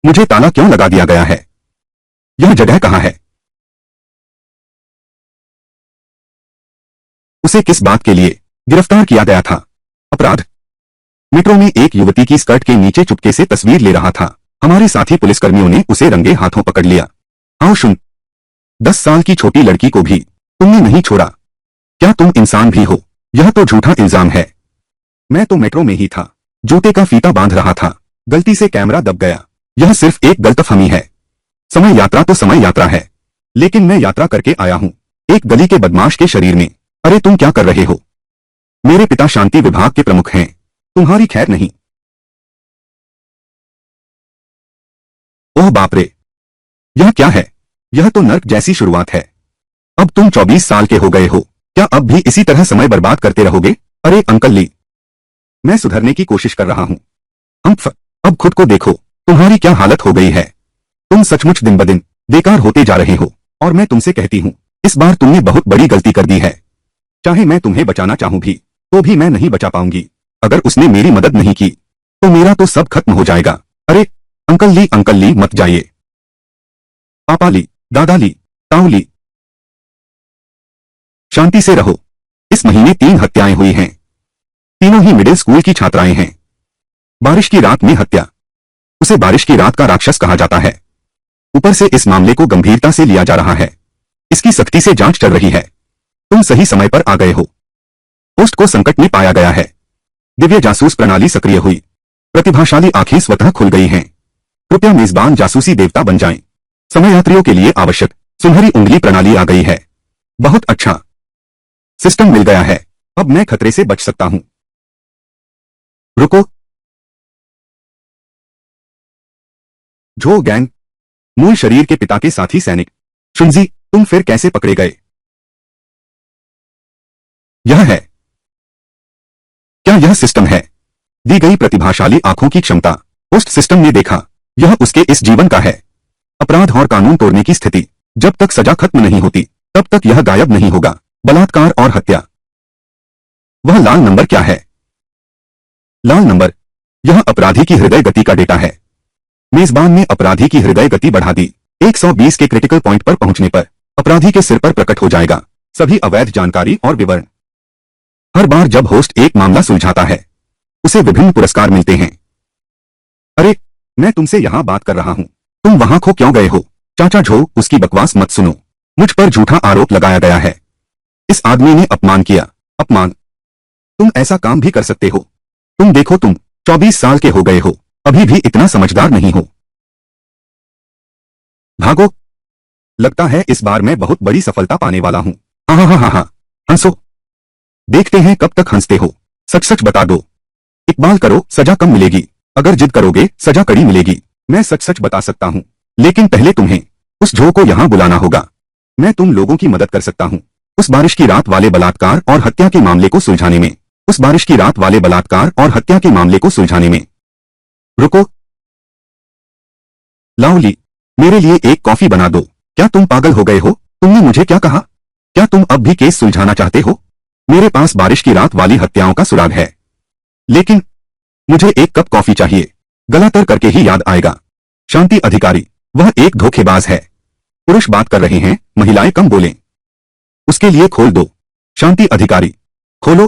मुझे ताला क्यों लगा दिया गया है? यह जगह कहाँ है? उसे किस बात के लिए गिरफ्तार किया गया था? अपराध। मेट्रो में एक युवती की स्कर्ट के नीचे चुपके से तस्वीर ले रहा था। हमारे साथी पुलिसकर्मियों ने उसे रंगे हाथों पकड़ लिया। आओ सुन, 10 साल की छोटी लड़की को भी तुमने नहीं छोड़ा। क्या तुम इंसान भी हो? यह तो झूठा इल्जाम है। मैं तो मेट्रो में ही था, जूते का फीता बांध रहा था, गलती से कैमरा दब गया। यह सिर्फ एक गलतफहमी है। समय यात्रा तो समय यात्रा है, लेकिन मैं यात्रा करके आया हूं, एक गली के बदमाश के शरीर में। अरे तुम क्या कर रहे हो? मेरे पिता शांति विभाग के प्रमुख हैं, तुम्हारी खैर नहीं। ओह बाप रे, यह क्या है? यह तो नर्क जैसी शुरुआत है। अब तुम 24 साल के हो गए हो, क्या अब भी इसी तरह समय बर्बाद करते रहोगे? अरे अंकल ली, मैं सुधरने की कोशिश कर रहा हूं। अब खुद को देखो, तुम्हारी क्या हालत हो गई है। तुम सचमुच दिन ब दिन बेकार होते जा रहे हो, और मैं तुमसे कहती हूं, इस बार तुमने बहुत बड़ी गलती कर दी है। चाहे मैं तुम्हें बचाना चाहूं भी, तो भी मैं नहीं बचा पाऊंगी। अगर उसने मेरी मदद नहीं की, तो मेरा तो सब खत्म हो जाएगा। अरे अंकल ली मत जाइए। पापा ली, दादा ली, ताऊ ली, शांति से रहो। इस महीने 3 हत्याएं हुई हैं, तीनों ही मिडिल स्कूल की छात्राएं हैं। बारिश की रात में हत्या, उसे बारिश की रात का राक्षस कहा जाता है। ऊपर से इस मामले को गंभीरता से लिया जा रहा है, इसकी सख्ती से जांच चल रही है। तुम सही समय पर आ गए हो। पोस्ट को संकट में पाया गया है। दिव्य जासूस प्रणाली सक्रिय हुई, प्रतिभाशाली आंखें स्वतः खुल गई हैं। कृपया मेजबान जासूसी देवता बन जाएं। समयात्रियों के लिए आवश्यक सुनहरी उंगली प्रणाली आ गई है। बहुत अच्छा, सिस्टम मिल गया है। अब मैं खतरे से बच सकता हूं। रुको, झो गैंग, मूल शरीर के पिता के साथी सैनिक शुनजी, तुम फिर कैसे पकड़े गए? यह है, क्या यह सिस्टम है? दी गई प्रतिभाशाली आंखों की क्षमता। पोस्ट सिस्टम ने देखा, यह उसके इस जीवन का है। अपराध और कानून तोड़ने की स्थिति। जब तक सजा खत्म नहीं होती, तब तक यह गायब नहीं होगा। बलात्कार और हत्या। वह लाल नंबर क्या है? लाल नंबर, यह अपराधी की हृदय गति का डेटा है। मेजबान ने अपराधी की हृदय गति बढ़ा दी। 120 के क्रिटिकल पॉइंट पर पहुंचने पर अपराधी के सिर पर प्रकट हो जाएगा सभी अवैध जानकारी और विवरण। हर बार जब होस्ट एक मामला सुलझाता है, उसे विभिन्न पुरस्कार मिलते हैं। अरे, मैं तुमसे यहां बात कर रहा हूं, तुम वहां खो क्यों गए हो? चाचा झो, उसकी बकवास मत सुनो। मुझ पर झूठा आरोप लगाया गया है। इस आदमी ने अपमान किया। अपमान? तुम ऐसा काम भी कर सकते हो? तुम देखो, तुम 24 साल के हो गए हो, अभी भी इतना समझदार नहीं हो। भागो। लगता है इस बार मैं बहुत बड़ी सफलता पाने वाला हूं। हाँ, हंसो। देखते हैं कब तक हंसते हो। सच सच बता दो। इकबाल करो, सजा कम मिलेगी। अगर जिद करोगे, सजा कड़ी मिलेगी। मैं सच सच बता सकता हूं, लेकिन पहले तुम्हें उस झो को यहां बुलाना होगा। मैं तुम लोगों की मदद कर सकता हूं, उस बारिश की रात वाले बलात्कार और हत्या के मामले को सुलझाने में। उस बारिश की रात वाले बलात्कार और हत्या के मामले को सुलझाने में। रुको, लाओ ली, मेरे लिए एक कॉफी बना दो। क्या तुम पागल हो गए हो? तुमने मुझे क्या कहा? क्या तुम अब भी केस सुलझाना चाहते हो? मेरे पास बारिश की रात वाली हत्याओं का सुराग है, लेकिन मुझे एक कप कॉफी चाहिए। गला तर करके ही याद आएगा। शांति अधिकारी, वह एक धोखेबाज है। पुरुष बात कर रहे हैं, महिलाएं कम बोलें। उसके लिए खोल दो। शांति अधिकारी, खोलो।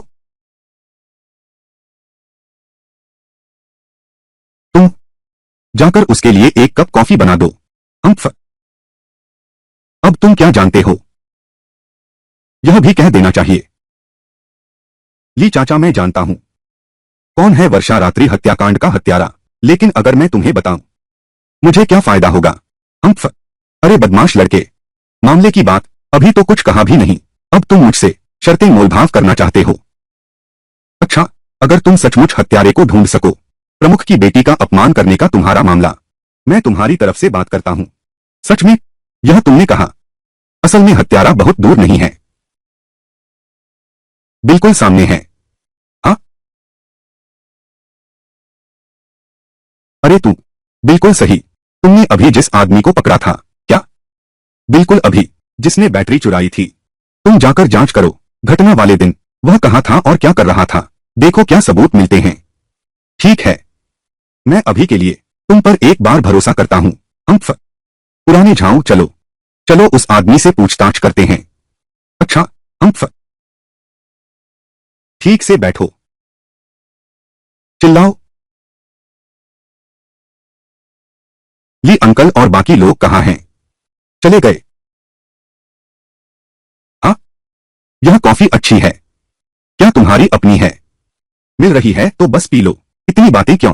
तुम जाकर उसके लिए एक कप कॉफी बना दो। अब तुम क्या जानते हो? यह भी कह देना चाहिए। ली चाचा, मैं जानता हूं कौन है वर्षा रात्रि हत्याकांड का हत्यारा, लेकिन अगर मैं तुम्हें बताऊं, मुझे क्या फायदा होगा? अरे बदमाश लड़के, मामले की बात अभी तो कुछ कहा भी नहीं। अब तुम मुझसे शर्तें मोलभाव करना चाहते हो। अच्छा, अगर तुम सचमुच हत्यारे को ढूंढ सको, प्रमुख की बेटी का अपमान करने का तुम्हारा मामला, मैं तुम्हारी तरफ से बात करता हूं। सच में? यह तुमने कहा। असल में हत्यारा बहुत दूर नहीं है, बिल्कुल सामने है। हाँ? अरे तू, बिल्कुल सही। तुमने अभी जिस आदमी को पकड़ा था। क्या? बिल्कुल अभी, जिसने बैटरी चुराई थी। तुम जाकर जांच करो, घटना वाले दिन वह कहां था और क्या कर रहा था। देखो क्या सबूत मिलते हैं। ठीक है, मैं अभी के लिए तुम पर एक बार भरोसा करता हूं। हम्फ। पुराने झाऊ, चलो चलो उस आदमी से पूछताछ करते हैं। अच्छा। हम्फ। ठीक से बैठो। चिल्लाओ। ली अंकल और बाकी लोग कहाँ हैं? चले गए। हाँ, यह कॉफी अच्छी है। क्या तुम्हारी अपनी है? मिल रही है तो बस पी लो। इतनी बातें क्यों?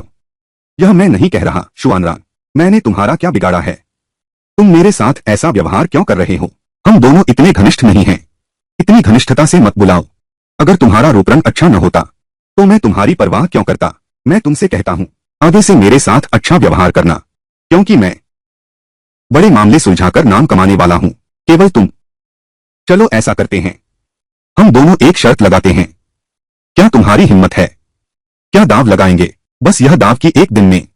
यह मैं नहीं कह रहा शुआनरांग। मैंने तुम्हारा क्या बिगाड़ा है? तुम मेरे साथ ऐसा व्यवहार क्यों कर रहे हो? हम दोनों इतने घनिष्ठ नहीं हैं। इतनी घनिष्ठता से मत बुलाओ। अगर तुम्हारा रूप रंग अच्छा न होता तो मैं तुम्हारी परवाह क्यों करता? मैं तुमसे कहता हूं, आगे से मेरे साथ अच्छा व्यवहार करना, क्योंकि मैं बड़े मामले सुलझाकर नाम कमाने वाला हूं, केवल तुम। चलो ऐसा करते हैं, हम दोनों एक शर्त लगाते हैं। क्या तुम्हारी हिम्मत है? क्या दाव लगाएंगे? बस यह दाव कि एक दिन में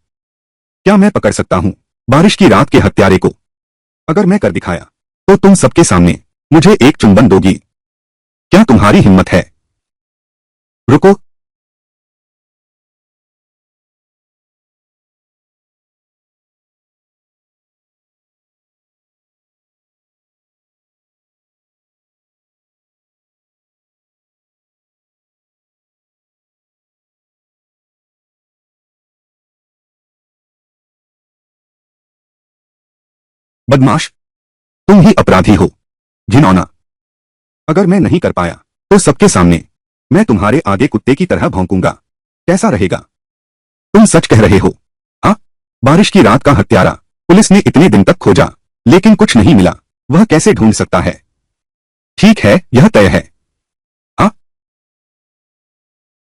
क्या मैं पकड़ सकता हूं बारिश की रात के हत्यारे को? अगर मैं कर दिखाया तो तुम सबके सामने मुझे एक चुंबन दोगी। क्या तुम्हारी हिम्मत है? रुको। बदमाश, तुम ही अपराधी हो। घिनौना। अगर मैं नहीं कर पाया तो सबके सामने मैं तुम्हारे आगे कुत्ते की तरह भौंकूंगा। कैसा रहेगा? तुम सच कह रहे हो? हाँ, बारिश की रात का हत्यारा पुलिस ने इतने दिन तक खोजा, लेकिन कुछ नहीं मिला। वह कैसे ढूंढ सकता है? ठीक है, यह तय है। हाँ,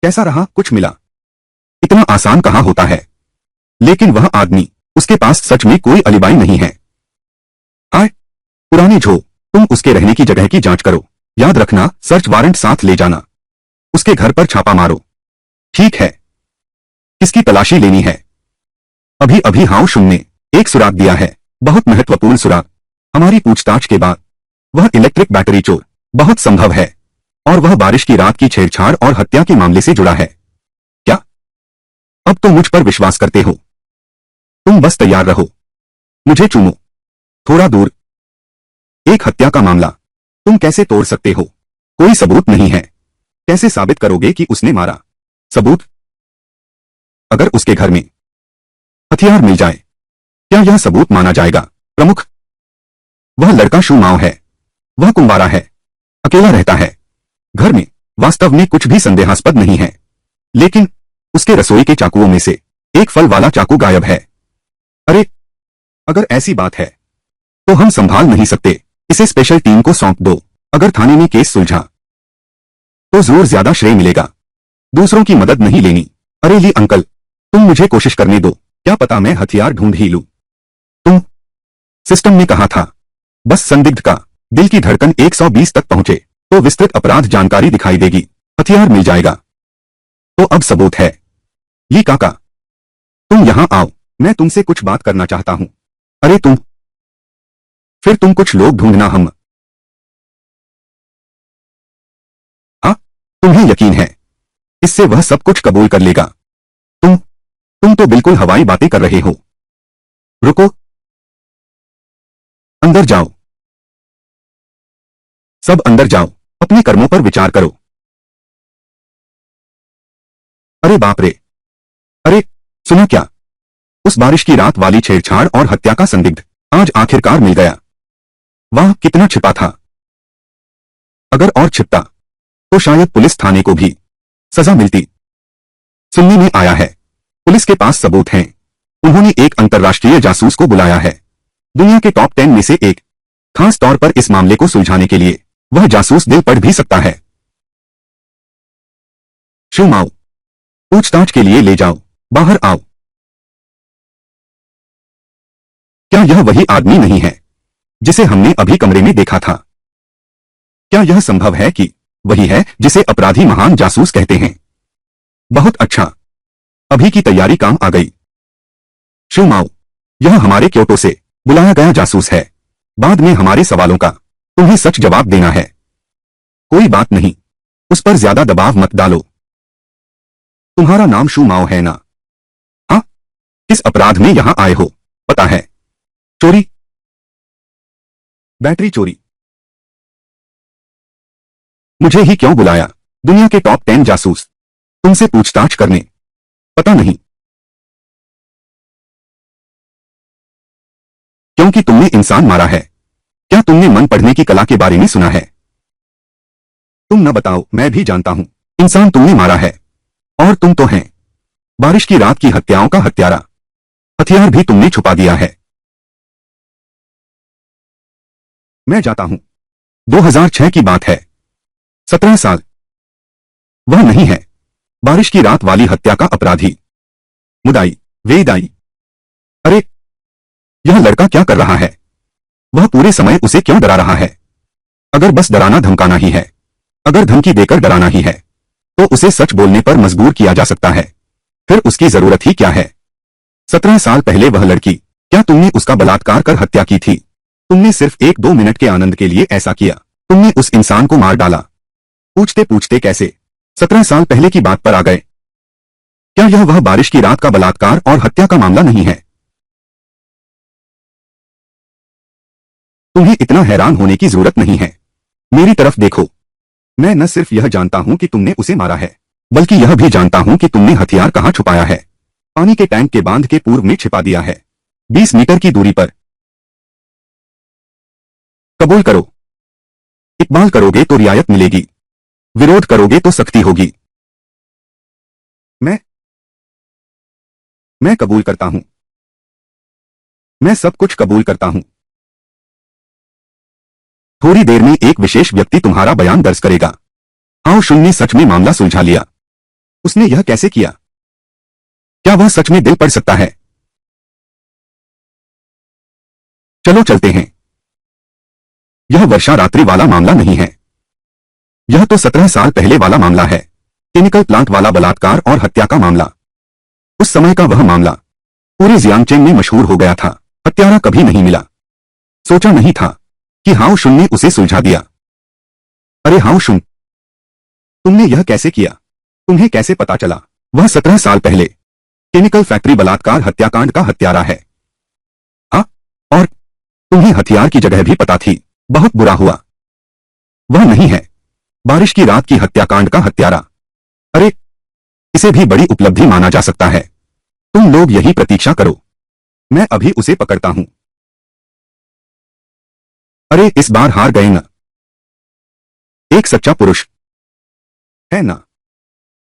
कैसा रहा? कुछ मिला? इतना आसान कहाँ होता है? लेकिन वह आदमी, उसके पास सच में कोई अलिबाई नहीं है। हाय पुरानी झो, तुम उसके रहने की जगह की जांच करो। याद रखना, सर्च वारंट साथ ले जाना। उसके घर पर छापा मारो। ठीक है। किसकी तलाशी लेनी है? अभी अभी हाउ शुम ने एक सुराग दिया है, बहुत महत्वपूर्ण सुराग। हमारी पूछताछ के बाद वह इलेक्ट्रिक बैटरी चोर बहुत संभव है, और वह बारिश की रात की छेड़छाड़ और हत्या के मामले से जुड़ा है। क्या अब तो मुझ पर विश्वास करते हो? तुम बस तैयार रहो, मुझे चूमो। थोड़ा दूर। एक हत्या का मामला तुम कैसे तोड़ सकते हो? कोई सबूत नहीं है। कैसे साबित करोगे कि उसने मारा? सबूत? अगर उसके घर में हथियार मिल जाए, क्या यह सबूत माना जाएगा? प्रमुख, वह लड़का शू माओ है। वह कुंवारा है, अकेला रहता है। घर में वास्तव में कुछ भी संदेहास्पद नहीं है, लेकिन उसके रसोई के चाकुओं में से एक फल वाला चाकू गायब है। अरे, अगर ऐसी बात है तो हम संभाल नहीं सकते। इसे स्पेशल टीम को सौंप दो। अगर थाने में केस सुलझा तो जरूर ज्यादा श्रेय मिलेगा। दूसरों की मदद नहीं लेनी। अरे ली अंकल, तुम मुझे कोशिश करने दो, क्या पता मैं हथियार ढूंढ ही लूं। तुम सिस्टम ने कहा था, बस संदिग्ध का दिल की धड़कन 120 तक पहुंचे तो विस्तृत अपराध जानकारी दिखाई देगी, हथियार मिल जाएगा। तो अब सबूत है। ली काका, तुम यहां आओ, मैं तुमसे कुछ बात करना चाहता हूं। अरे तुम, फिर तुम कुछ लोग ढूंढना। हम, हाँ, तुम्हें यकीन है इससे वह सब कुछ कबूल कर लेगा? तुम तो बिल्कुल हवाई बातें कर रहे हो। रुको, अंदर जाओ। सब अंदर जाओ, अपने कर्मों पर विचार करो। अरे बाप रे! अरे, सुनो क्या? उस बारिश की रात वाली छेड़छाड़ और हत्या का संदिग्ध आज आखिरकार मिल गया। वाह, कितना छिपा था। अगर और छिपता तो शायद पुलिस थाने को भी सजा मिलती। सुनने में आया है पुलिस के पास सबूत हैं। उन्होंने एक अंतर्राष्ट्रीय जासूस को बुलाया है, दुनिया के टॉप 10 में से एक। खास तौर पर इस मामले को सुलझाने के लिए वह जासूस दिल पढ़ भी सकता है। शू माओ, पूछताछ के लिए ले जाओ। बाहर आओ। क्या यह वही आदमी नहीं है जिसे हमने अभी कमरे में देखा था? क्या यह संभव है कि वही है जिसे अपराधी महान जासूस कहते हैं? बहुत अच्छा, अभी की तैयारी काम आ गई। शू माओ, यह हमारे क्योटो से बुलाया गया जासूस है। बाद में हमारे सवालों का तुम्हें सच जवाब देना है। कोई बात नहीं, उस पर ज्यादा दबाव मत डालो। तुम्हारा नाम शू माओ है ना? हाँ, किस अपराध में यहां आए हो पता है? चोरी, बैटरी चोरी। मुझे ही क्यों बुलाया? दुनिया के टॉप 10 जासूस तुमसे पूछताछ करने। पता नहीं, क्योंकि तुमने इंसान मारा है। क्या तुमने मन पढ़ने की कला के बारे में सुना है? तुम न बताओ, मैं भी जानता हूं। इंसान तुमने मारा है और तुम तो हैं बारिश की रात की हत्याओं का हत्यारा। हथियार भी तुमने छुपा दिया है। मैं जाता हूं। 2006 की बात है। 17 साल। वह नहीं है बारिश की रात वाली हत्या का अपराधी। मुदाई, वेदाई। अरे, यह लड़का क्या कर रहा है? वह पूरे समय उसे क्यों डरा रहा है? अगर बस डराना धमकाना ही है, अगर धमकी देकर डराना ही है, तो उसे सच बोलने पर मजबूर किया जा सकता है। फिर उसकी जरूरत ही क्या है? 17 साल पहले वह लड़की, क्या तुमने उसका बलात्कार कर हत्या की थी? तुमने सिर्फ 1-2 मिनट के आनंद के लिए ऐसा किया। तुमने उस इंसान को मार डाला। पूछते पूछते कैसे 17 साल पहले की बात पर आ गए? क्या यह वह बारिश की रात का बलात्कार और हत्या का मामला नहीं है? तुम्हें इतना हैरान होने की जरूरत नहीं है। मेरी तरफ देखो। मैं न सिर्फ यह जानता हूं कि तुमने उसे मारा है, बल्कि यह भी जानता हूं कि तुमने हथियार कहां छुपाया है। पानी के टैंक के बांध के पूर्व में छिपा दिया है, 20 मीटर की दूरी पर। कबूल करो। इकबाल करोगे तो रियायत मिलेगी, विरोध करोगे तो सख्ती होगी। मैं मैं कबूल करता हूं। मैं सब कुछ कबूल करता हूं। थोड़ी देर में एक विशेष व्यक्ति तुम्हारा बयान दर्ज करेगा। आओ शुन ने सच में मामला सुलझा लिया। उसने यह कैसे किया? क्या वह सच में दिल पढ़ सकता है? चलो चलते हैं। यह वर्षा रात्रि वाला मामला नहीं है। यह तो 17 साल पहले वाला मामला है। केमिकल प्लांट वाला बलात्कार और हत्या का मामला। उस समय का वह मामला पूरे जियांगचेन में मशहूर हो गया था। हत्यारा कभी नहीं मिला। सोचा नहीं था कि हाउ शुन ने उसे सुलझा दिया। अरे हाउ शुन, तुमने यह कैसे किया? तुम्हें कैसे पता चला वह 17 साल पहले केमिकल फैक्ट्री बलात्कार हत्याकांड का हत्यारा है? हाँ, और तुम्हें हथियार की जगह भी पता थी। बहुत बुरा हुआ। वह नहीं है बारिश की रात की हत्याकांड का हत्यारा। अरे, इसे भी बड़ी उपलब्धि माना जा सकता है। तुम लोग यही प्रतीक्षा करो, मैं अभी उसे पकड़ता हूं। अरे, इस बार हार गए न। एक सच्चा पुरुष है ना?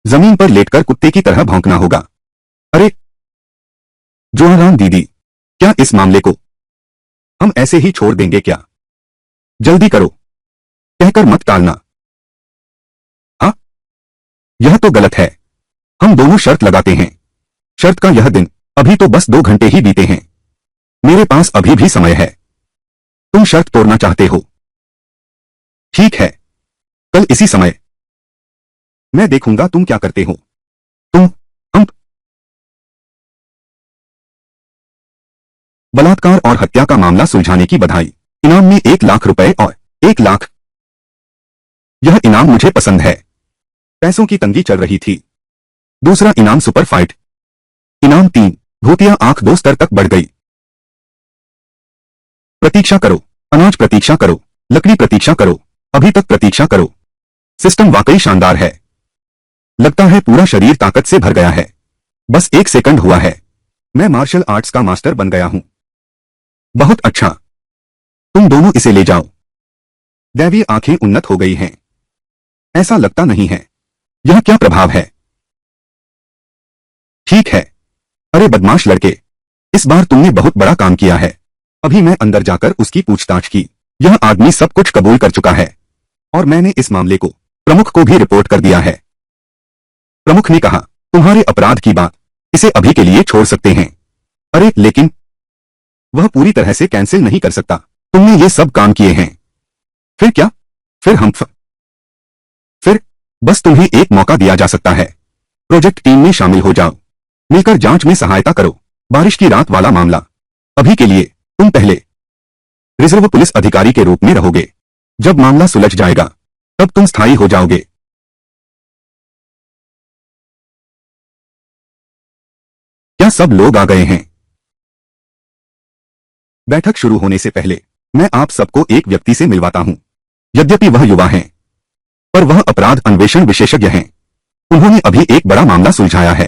जमीन पर लेटकर कुत्ते की तरह भौंकना होगा। अरे जोहरान दीदी, क्या इस मामले को हम ऐसे ही छोड़ देंगे क्या? जल्दी करो, कहकर मत टालना। हाँ, यह तो गलत है। हम दोनों शर्त लगाते हैं। शर्त का यह दिन, अभी तो बस 2 घंटे ही बीते हैं। मेरे पास अभी भी समय है। तुम शर्त तोड़ना चाहते हो? ठीक है, कल इसी समय। मैं देखूंगा तुम क्या करते हो। तुम हम बलात्कार और हत्या का मामला सुलझाने की बधाई। इनाम में 1 लाख रुपए और 1 लाख। यह इनाम मुझे पसंद है। पैसों की तंगी चल रही थी। दूसरा इनाम सुपर फाइट। इनाम 3। भूतिया आंख 2 स्तर तक बढ़ गई। प्रतीक्षा करो, अनाज प्रतीक्षा करो, लकड़ी प्रतीक्षा करो, अभी तक प्रतीक्षा करो। सिस्टम वाकई शानदार है। लगता है पूरा शरीर ताकत से भर गया है। बस 1 सेकंड हुआ है, मैं मार्शल आर्ट्स का मास्टर बन गया हूं। बहुत अच्छा। तुम दोनों इसे ले जाओ। दैवीय आंखें उन्नत हो गई हैं। ऐसा लगता नहीं है। यह क्या प्रभाव है? ठीक है। अरे बदमाश लड़के, इस बार तुमने बहुत बड़ा काम किया है। अभी मैं अंदर जाकर उसकी पूछताछ की। यह आदमी सब कुछ कबूल कर चुका है और मैंने इस मामले को प्रमुख को भी रिपोर्ट कर दिया है। प्रमुख ने कहा, तुम्हारे अपराध की बात इसे अभी के लिए छोड़ सकते हैं। अरे लेकिन वह पूरी तरह से कैंसिल नहीं कर सकता। तुमने ये सब काम किए हैं। फिर क्या? फिर हम फिर बस तुम्हें एक मौका दिया जा सकता है। प्रोजेक्ट टीम में शामिल हो जाओ। मिलकर जांच में सहायता करो। बारिश की रात वाला मामला, अभी के लिए तुम पहले रिजर्व पुलिस अधिकारी के रूप में रहोगे। जब मामला सुलझ जाएगा तब तुम स्थायी हो जाओगे। क्या क्या सब लोग आ गए हैं? बैठक शुरू होने से पहले मैं आप सबको एक व्यक्ति से मिलवाता हूं। यद्यपि वह युवा हैं, पर वह अपराध अन्वेषण विशेषज्ञ हैं। उन्होंने अभी एक बड़ा मामला सुलझाया है।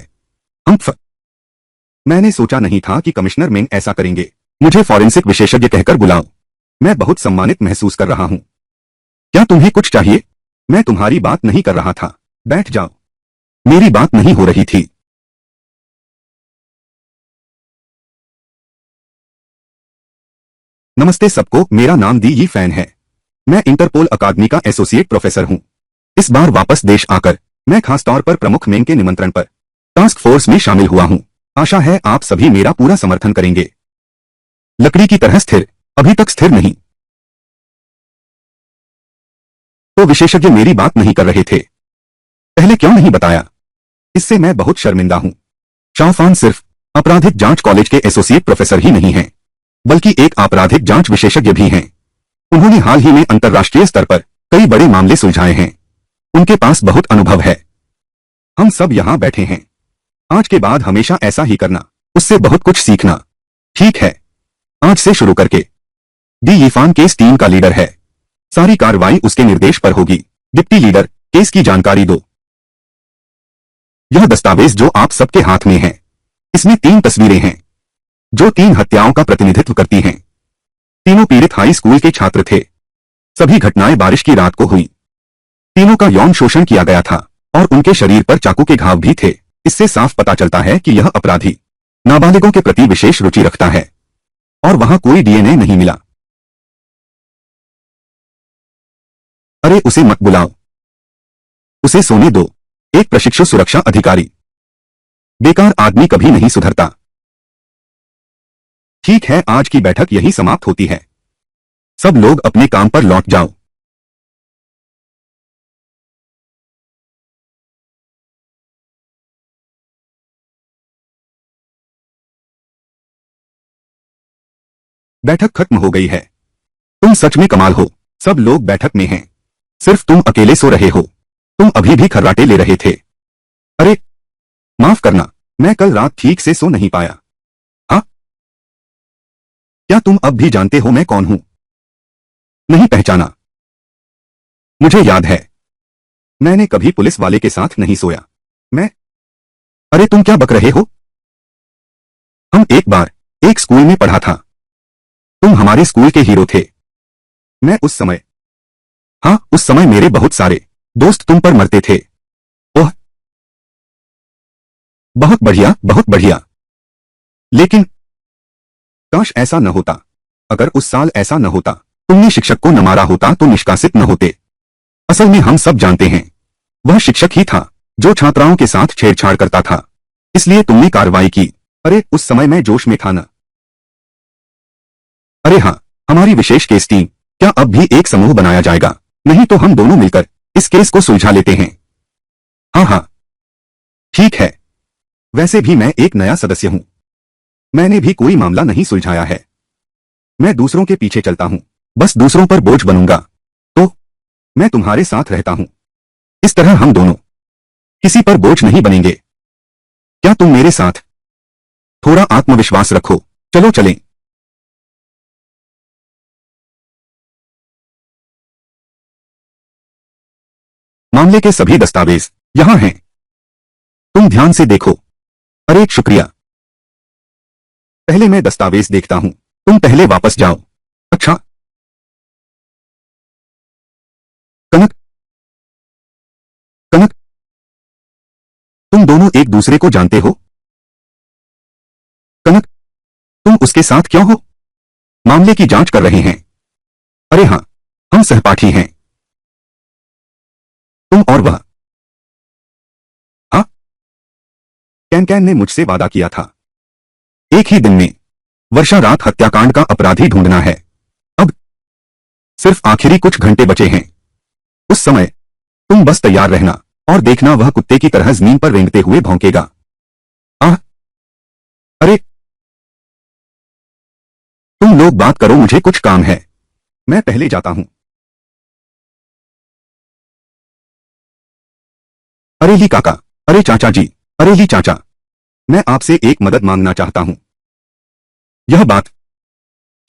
मैंने सोचा नहीं था कि कमिश्नर मेंग ऐसा करेंगे। मुझे फॉरेंसिक विशेषज्ञ कहकर बुलाओ। मैं बहुत सम्मानित महसूस कर रहा हूं। क्या तुम्हें कुछ चाहिए? मैं तुम्हारी बात नहीं कर रहा था। बैठ जाओ। मेरी बात नहीं हो रही थी। नमस्ते सबको, मेरा नाम दी यी फैन है। मैं इंटरपोल अकादमी का एसोसिएट प्रोफेसर हूं। इस बार वापस देश आकर मैं खासतौर पर प्रमुख मेंग के निमंत्रण पर टास्क फोर्स में शामिल हुआ हूं। आशा है आप सभी मेरा पूरा समर्थन करेंगे। लकड़ी की तरह स्थिर, अभी तक स्थिर नहीं। तो विशेषज्ञ मेरी बात नहीं कर रहे थे। पहले क्यों नहीं बताया? इससे मैं बहुत शर्मिंदा हूं। शाओफान सिर्फ आपराधिक जांच कॉलेज के एसोसिएट प्रोफेसर ही नहीं हैं, बल्कि एक आपराधिक जांच विशेषज्ञ भी हैं। उन्होंने हाल ही में अंतर्राष्ट्रीय स्तर पर कई बड़े मामले सुलझाए हैं। उनके पास बहुत अनुभव है। हम सब यहां बैठे हैं। आज के बाद हमेशा ऐसा ही करना, उससे बहुत कुछ सीखना। ठीक है, आज से शुरू करके दी यीफान केस टीम का लीडर है। सारी कार्रवाई उसके निर्देश पर होगी। डिप्टी लीडर, केस की जानकारी दो। यह दस्तावेज जो आप सबके हाथ में है, इसमें 3 तस्वीरें हैं जो 3 हत्याओं का प्रतिनिधित्व करती हैं। तीनों पीड़ित हाई स्कूल के छात्र थे। सभी घटनाएं बारिश की रात को हुई। तीनों का यौन शोषण किया गया था और उनके शरीर पर चाकू के घाव भी थे। इससे साफ पता चलता है कि यह अपराधी नाबालिगों के प्रति विशेष रुचि रखता है। और वहां कोई डीएनए नहीं मिला। अरे उसे मत बुलाओ, उसे सोने दो। एक प्रशिक्षु सुरक्षा अधिकारी। बेकार आदमी कभी नहीं सुधरता। ठीक है, आज की बैठक यहीं समाप्त होती है। सब लोग अपने काम पर लौट जाओ। बैठक खत्म हो गई है। तुम सच में कमाल हो। सब लोग बैठक में हैं। सिर्फ तुम अकेले सो रहे हो। तुम अभी भी खर्राटे ले रहे थे। अरे माफ करना, मैं कल रात ठीक से सो नहीं पाया। हाँ, क्या तुम अब भी जानते हो मैं कौन हूं? नहीं पहचाना? मुझे याद है, मैंने कभी पुलिस वाले के साथ नहीं सोया। मैं अरे तुम क्या बक रहे हो? हम एक बार एक स्कूल में पढ़ा था। तुम हमारे स्कूल के हीरो थे। मैं उस समय हाँ, उस समय मेरे बहुत सारे दोस्त तुम पर मरते थे। ओह, बहुत बढ़िया, बहुत बढ़िया। लेकिन काश ऐसा न होता। अगर उस साल ऐसा न होता, तुमने शिक्षक को न मारा होता तो निष्कासित न होते। असल में हम सब जानते हैं, वह शिक्षक ही था जो छात्राओं के साथ छेड़छाड़ करता था। इसलिए तुमने कार्रवाई की। अरे उस समय मैं जोश में था ना। अरे हाँ, हमारी विशेष केस टीम, क्या अब भी एक समूह बनाया जाएगा? नहीं तो हम दोनों मिलकर इस केस को सुलझा लेते हैं। हाँ हाँ, ठीक है। वैसे भी मैं एक नया सदस्य हूं। मैंने भी कोई मामला नहीं सुलझाया है। मैं दूसरों के पीछे चलता हूं, बस दूसरों पर बोझ बनूंगा। तो मैं तुम्हारे साथ रहता हूं। इस तरह हम दोनों किसी पर बोझ नहीं बनेंगे। क्या तुम मेरे साथ? थोड़ा आत्मविश्वास रखो। चलो चलें। मामले के सभी दस्तावेज यहां हैं। तुम ध्यान से देखो। अरे शुक्रिया। पहले मैं दस्तावेज देखता हूं। तुम पहले वापस जाओ। अच्छा। कनक, कनक, तुम दोनों एक दूसरे को जानते हो? कनक, तुम उसके साथ क्यों हो? मामले की जांच कर रहे हैं। अरे हाँ, हम सहपाठी हैं। तुम और वह? हाँ, कैन कैन ने मुझसे वादा किया था। एक ही दिन में वर्षा रात हत्याकांड का अपराधी ढूंढना है। अब सिर्फ आखिरी कुछ घंटे बचे हैं। उस समय तुम बस तैयार रहना और देखना वह कुत्ते की तरह जमीन पर रेंगते हुए भौंकेगा। आह, अरे तुम लोग बात करो, मुझे कुछ काम है। मैं पहले जाता हूं। अरे ली काका, अरे चाचा जी, अरे ली चाचा, मैं आपसे एक मदद मांगना चाहता हूं। यह बात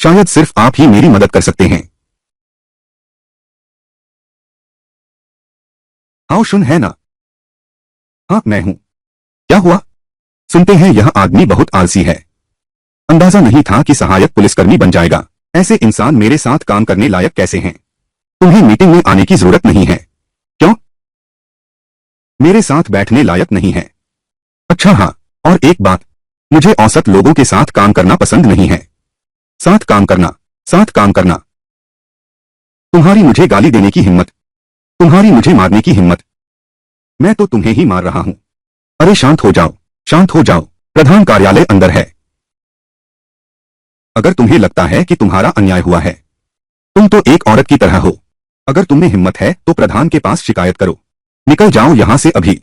शायद सिर्फ आप ही मेरी मदद कर सकते हैं। हाउ शुन है ना? हाँ, मैं हूं। क्या हुआ? सुनते हैं यह आदमी बहुत आलसी है। अंदाजा नहीं था कि सहायक पुलिसकर्मी बन जाएगा। ऐसे इंसान मेरे साथ काम करने लायक कैसे हैं? तुम्हें मीटिंग में आने की जरूरत नहीं है। क्यों? मेरे साथ बैठने लायक नहीं है। अच्छा हाँ, और एक बात, मुझे औसत लोगों के साथ काम करना पसंद नहीं है। साथ काम करना। तुम्हारी मुझे गाली देने की हिम्मत, तुम्हारी मुझे मारने की हिम्मत। मैं तो तुम्हें ही मार रहा हूं। अरे शांत हो जाओ, शांत हो जाओ। प्रधान कार्यालय अंदर है। अगर तुम्हें लगता है कि तुम्हारा अन्याय हुआ है, तुम तो एक औरत की तरह हो। अगर तुम्हें हिम्मत है तो प्रधान के पास शिकायत करो। निकल जाओ यहां से अभी।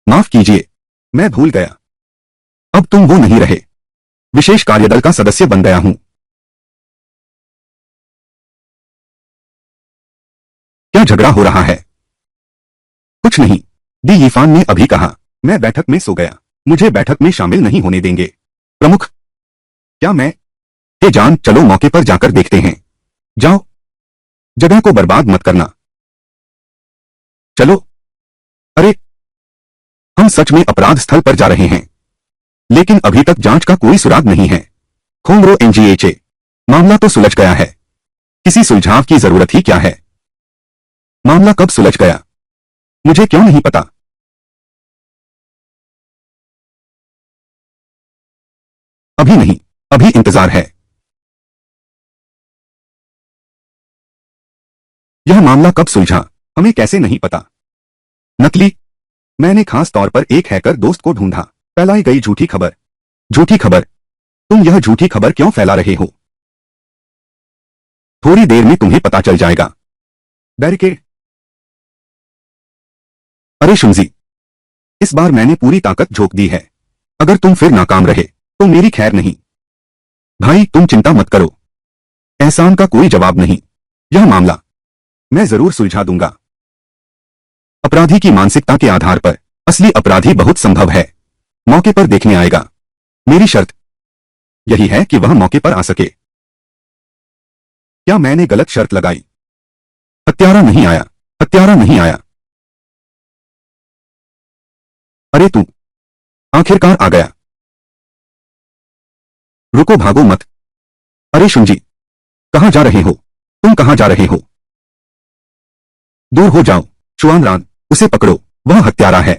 माफ कीजिए, मैं भूल गया। अब तुम वो नहीं रहे। विशेष कार्यदल का सदस्य बन गया हूं। क्या झगड़ा हो रहा है? कुछ नहीं, दी यीफान ने अभी कहा। मैं बैठक में सो गया। मुझे बैठक में शामिल नहीं होने देंगे। प्रमुख, क्या मैं? हे जान, चलो मौके पर जाकर देखते हैं। जाओ, जगह को बर्बाद मत करना। चलो। अरे, हम सच में अपराध स्थल पर जा रहे हैं, लेकिन अभी तक जांच का कोई सुराग नहीं है। खोमरो एनजीएचए, मामला तो सुलझ गया है। किसी सुलझाव की जरूरत ही क्या है? मामला कब सुलझ गया? मुझे क्यों नहीं पता? अभी नहीं, अभी इंतजार है। यह मामला कब सुलझा, हमें कैसे नहीं पता? नकली। मैंने खास तौर पर एक हैकर दोस्त को ढूंढा। फैलाई गई झूठी खबर। झूठी खबर? तुम यह झूठी खबर क्यों फैला रहे हो? थोड़ी देर में तुम्हें पता चल जाएगा। बैरिकेड। अरे शुनजी, इस बार मैंने पूरी ताकत झोंक दी है। अगर तुम फिर नाकाम रहे तो मेरी खैर नहीं। भाई तुम चिंता मत करो, एहसान का कोई जवाब नहीं। यह मामला मैं जरूर सुलझा दूंगा। अपराधी की मानसिकता के आधार पर असली अपराधी बहुत संभव है मौके पर देखने आएगा। मेरी शर्त यही है कि वह मौके पर आ सके। क्या मैंने गलत शर्त लगाई? हत्यारा नहीं आया, हत्यारा नहीं आया। अरे तू आखिरकार आ गया। रुको, भागो मत। अरे शुनजी, कहां जा रहे हो? तुम कहां जा रहे हो? दूर हो जाओ। शुआनरान, उसे पकड़ो, वह हत्यारा है।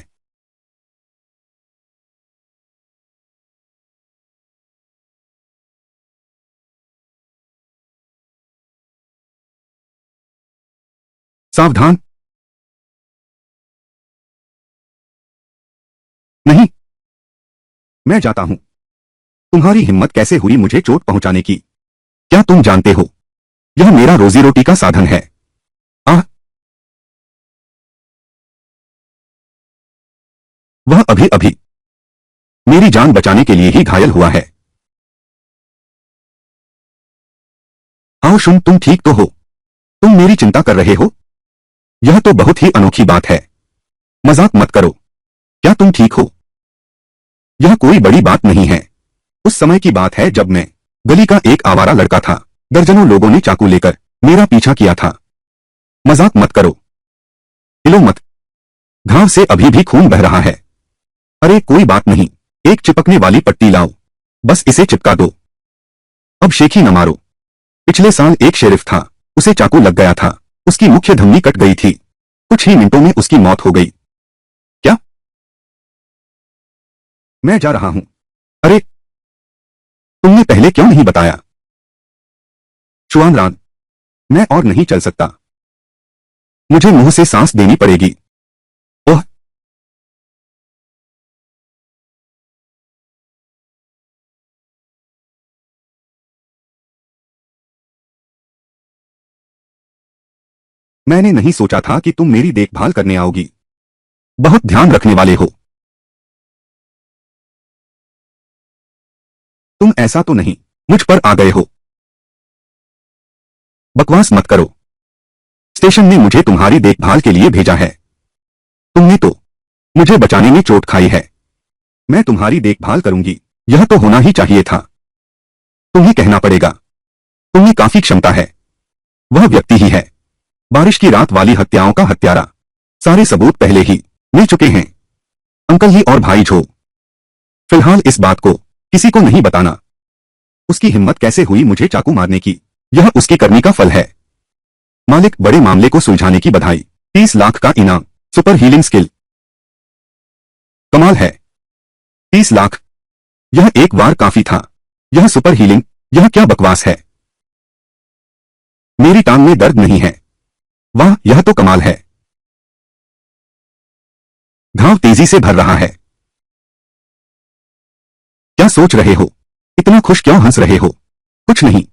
सावधान। नहीं, मैं जाता हूं। तुम्हारी हिम्मत कैसे हुई मुझे चोट पहुंचाने की? क्या तुम जानते हो, यह मेरा रोजी रोटी का साधन है। आह, वह अभी अभी मेरी जान बचाने के लिए ही घायल हुआ है। आओ शुन, तुम ठीक तो हो? तुम मेरी चिंता कर रहे हो? यह तो बहुत ही अनोखी बात है। मजाक मत करो। क्या तुम ठीक हो? यह कोई बड़ी बात नहीं है। उस समय की बात है जब मैं गली का एक आवारा लड़का था। दर्जनों लोगों ने चाकू लेकर मेरा पीछा किया था। मजाक मत करो। हिलो मत, घाव से अभी भी खून बह रहा है। अरे कोई बात नहीं, एक चिपकने वाली पट्टी लाओ, बस इसे चिपका दो। अब शेखी न मारो। पिछले साल एक शेरिफ था, उसे चाकू लग गया था। उसकी मुख्य धमनी कट गई थी। कुछ ही मिनटों में उसकी मौत हो गई। क्या? मैं जा रहा हूं। अरे, तुमने पहले क्यों नहीं बताया? शुआनरान, मैं और नहीं चल सकता। मुझे मुंह से सांस देनी पड़ेगी। ओह, मैंने नहीं सोचा था कि तुम मेरी देखभाल करने आओगी। बहुत ध्यान रखने वाले हो। तुम ऐसा तो नहीं मुझ पर आ गए हो? बकवास मत करो। स्टेशन ने मुझे तुम्हारी देखभाल के लिए भेजा है। तुमने तो मुझे बचाने में चोट खाई है। मैं तुम्हारी देखभाल करूंगी। यह तो होना ही चाहिए था। तुम्हें कहना पड़ेगा। तुम्हें काफी क्षमता है। वह व्यक्ति ही है, बारिश की रात वाली हत्याओं का हत्यारा। सारे सबूत पहले ही मिल चुके हैं। अंकल ही और भाई जो। फिलहाल इस बात को किसी को नहीं बताना। उसकी हिम्मत कैसे हुई मुझे चाकू मारने की? यह उसकी करनी का फल है। मालिक, बड़े मामले को सुलझाने की बधाई। 30 लाख का इनाम। Super healing skill. कमाल है। 30 लाख। यह एक बार काफी था। यह सुपर हीलिंग, यह क्या बकवास है? मेरी टांग में दर्द नहीं है। वाह, यह तो कमाल है। घाव तेजी से भर रहा है। क्या सोच रहे हो? इतना खुश क्यों हंस रहे हो? कुछ नहीं।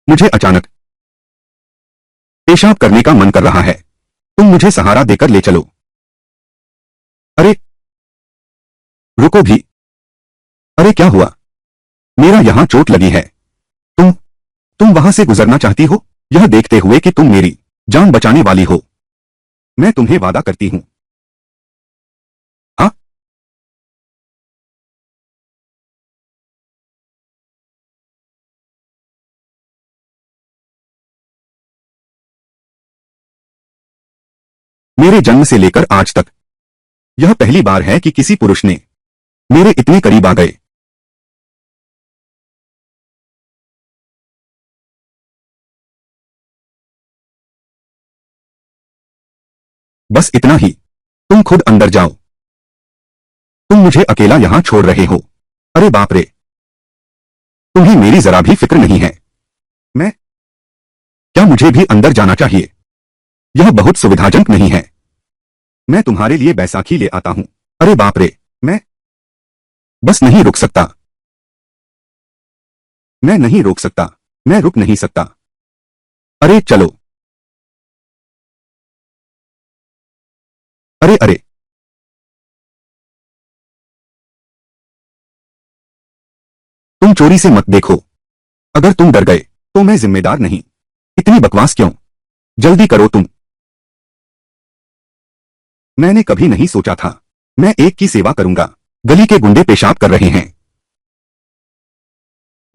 मुझे अचानक पेशाब करने का मन कर रहा है। तुम मुझे सहारा देकर ले चलो। अरे रुको भी। अरे क्या हुआ? मेरा यहां चोट लगी है। तुम वहां से गुजरना चाहती हो, यह देखते हुए कि तुम मेरी जान बचाने वाली हो। मैं तुम्हें वादा करती हूं। हाँ? मेरे जन्म से लेकर आज तक यह पहली बार है कि किसी पुरुष ने मेरे इतने करीब आ गए। बस इतना ही। तुम खुद अंदर जाओ। तुम मुझे अकेला यहां छोड़ रहे हो। अरे बाप रे, तुम्हें मेरी जरा भी फिक्र नहीं है। मैं क्या मुझे भी अंदर जाना चाहिए? यह बहुत सुविधाजनक नहीं है। मैं तुम्हारे लिए बैसाखी ले आता हूं। अरे बाप रे, मैं बस नहीं रुक सकता। मैं नहीं रोक सकता। मैं रुक नहीं सकता। अरे चलो। अरे अरे, तुम चोरी से मत देखो। अगर तुम डर गए तो मैं जिम्मेदार नहीं। इतनी बकवास क्यों? जल्दी करो तुम। मैंने कभी नहीं सोचा था मैं एक की सेवा करूंगा। गली के गुंडे पेशाब कर रहे हैं।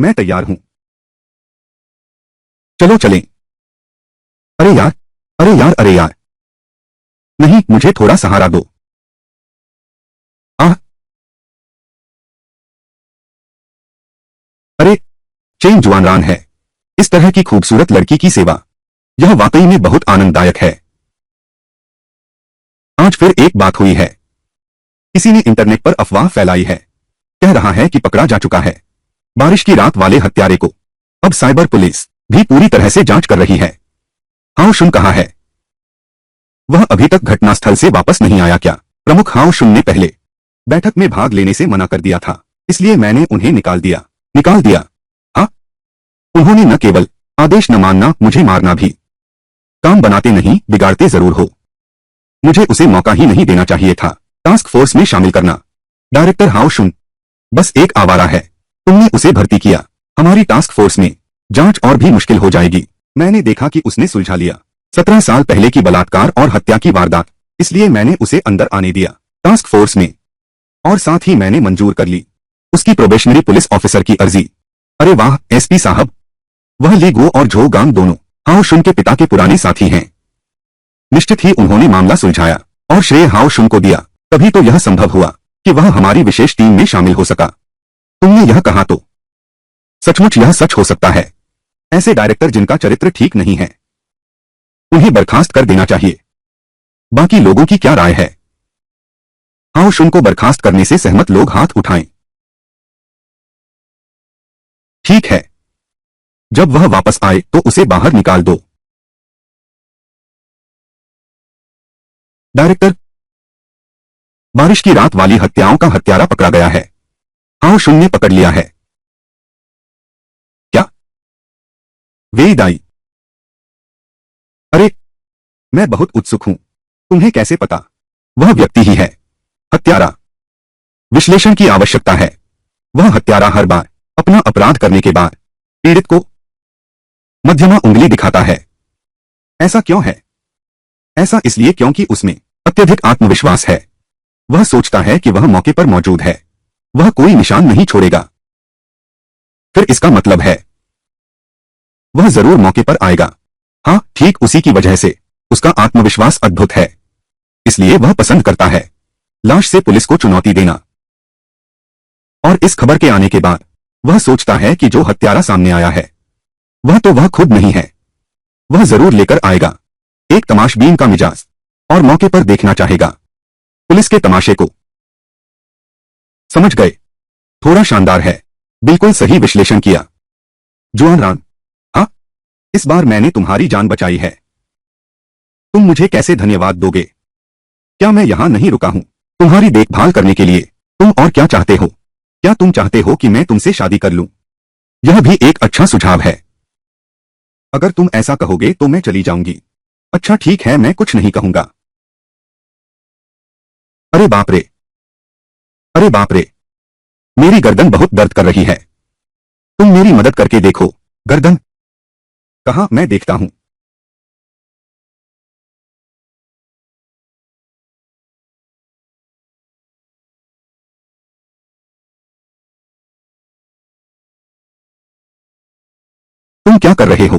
मैं तैयार हूं। चलो चलें। अरे यार, अरे यार, अरे यार। नहीं, मुझे थोड़ा सहारा दो। आह। अरे, चेन जुआनरान है। इस तरह की खूबसूरत लड़की की सेवा, यह वाकई में बहुत आनंददायक है। आज फिर एक बात हुई है। किसी ने इंटरनेट पर अफवाह फैलाई है। कह रहा है कि पकड़ा जा चुका है बारिश की रात वाले हत्यारे को। अब साइबर पुलिस भी पूरी तरह से जांच कर रही है। हाउ शुन कहाँ है? वह अभी तक घटनास्थल से वापस नहीं आया क्या? प्रमुख हाउ शुन ने पहले बैठक में भाग लेने से मना कर दिया था, इसलिए मैंने उन्हें निकाल दिया। निकाल दिया? हाँ। उन्होंने न केवल आदेश न मानना, मुझे मारना भी। काम बनाते नहीं, बिगाड़ते जरूर हो। मुझे उसे मौका ही नहीं देना चाहिए था टास्क फोर्स में शामिल करना। डायरेक्टर हाउ शुन बस एक आवारा है। तुमने उसे भर्ती किया हमारी टास्क फोर्स में, जांच और भी मुश्किल हो जाएगी। मैंने देखा कि उसने सुलझा लिया 17 साल पहले की बलात्कार और हत्या की वारदात, इसलिए मैंने उसे अंदर आने दिया टास्क फोर्स में। और साथ ही मैंने मंजूर कर ली उसकी प्रोबेशनरी पुलिस ऑफिसर की अर्जी। अरे वाह एसपी साहब, वह ली गो और झो गांग दोनों हाउ शुन के पिता के पुराने साथी हैं। निश्चित ही उन्होंने मामला सुलझाया और श्रेय हाउ शुन को दिया। तभी तो यह संभव हुआ कि वह हमारी विशेष टीम में शामिल हो सका। तुमने यह कहा तो सचमुच यह सच हो सकता है। ऐसे डायरेक्टर जिनका चरित्र ठीक नहीं है, उन्हें बर्खास्त कर देना चाहिए। बाकी लोगों की क्या राय है? हाउ शुन को बर्खास्त करने से सहमत लोग हाथ उठाएं। ठीक है, जब वह वापस आए तो उसे बाहर निकाल दो। डायरेक्टर, बारिश की रात वाली हत्याओं का हत्यारा पकड़ा गया है। हाउ शुन ने पकड़ लिया है। क्या? वेईदाई। अरे, मैं बहुत उत्सुक हूं। तुम्हें कैसे पता? वह व्यक्ति ही है हत्यारा। विश्लेषण की आवश्यकता है। वह हत्यारा हर बार अपना अपराध करने के बाद पीड़ित को मध्यमा उंगली दिखाता है। ऐसा क्यों है? ऐसा इसलिए क्योंकि उसमें अत्यधिक आत्मविश्वास है। वह सोचता है कि वह मौके पर मौजूद है, वह कोई निशान नहीं छोड़ेगा। फिर इसका मतलब है वह जरूर मौके पर आएगा। हाँ, ठीक उसी की वजह से उसका आत्मविश्वास अद्भुत है, इसलिए वह पसंद करता है लाश से पुलिस को चुनौती देना। और इस खबर के आने के बाद वह सोचता है कि जो हत्यारा सामने आया है वह खुद नहीं है। वह जरूर लेकर आएगा एक तमाशबीन का मिजाज और मौके पर देखना चाहेगा पुलिस के तमाशे को। समझ गए? थोड़ा शानदार है, बिल्कुल सही विश्लेषण किया जुआन रान। हाँ, इस बार मैंने तुम्हारी जान बचाई है। तुम मुझे कैसे धन्यवाद दोगे? क्या मैं यहां नहीं रुका हूं तुम्हारी देखभाल करने के लिए? तुम और क्या चाहते हो? क्या तुम चाहते हो कि मैं तुमसे शादी कर लूं? यह भी एक अच्छा सुझाव है। अगर तुम ऐसा कहोगे तो मैं चली जाऊंगी। अच्छा ठीक है, मैं कुछ नहीं कहूंगा। अरे बाप रे, अरे बाप रे, मेरी गर्दन बहुत दर्द कर रही है। तुम मेरी मदद करके देखो। गर्दन? कहां? मैं देखता हूं। तुम क्या कर रहे हो?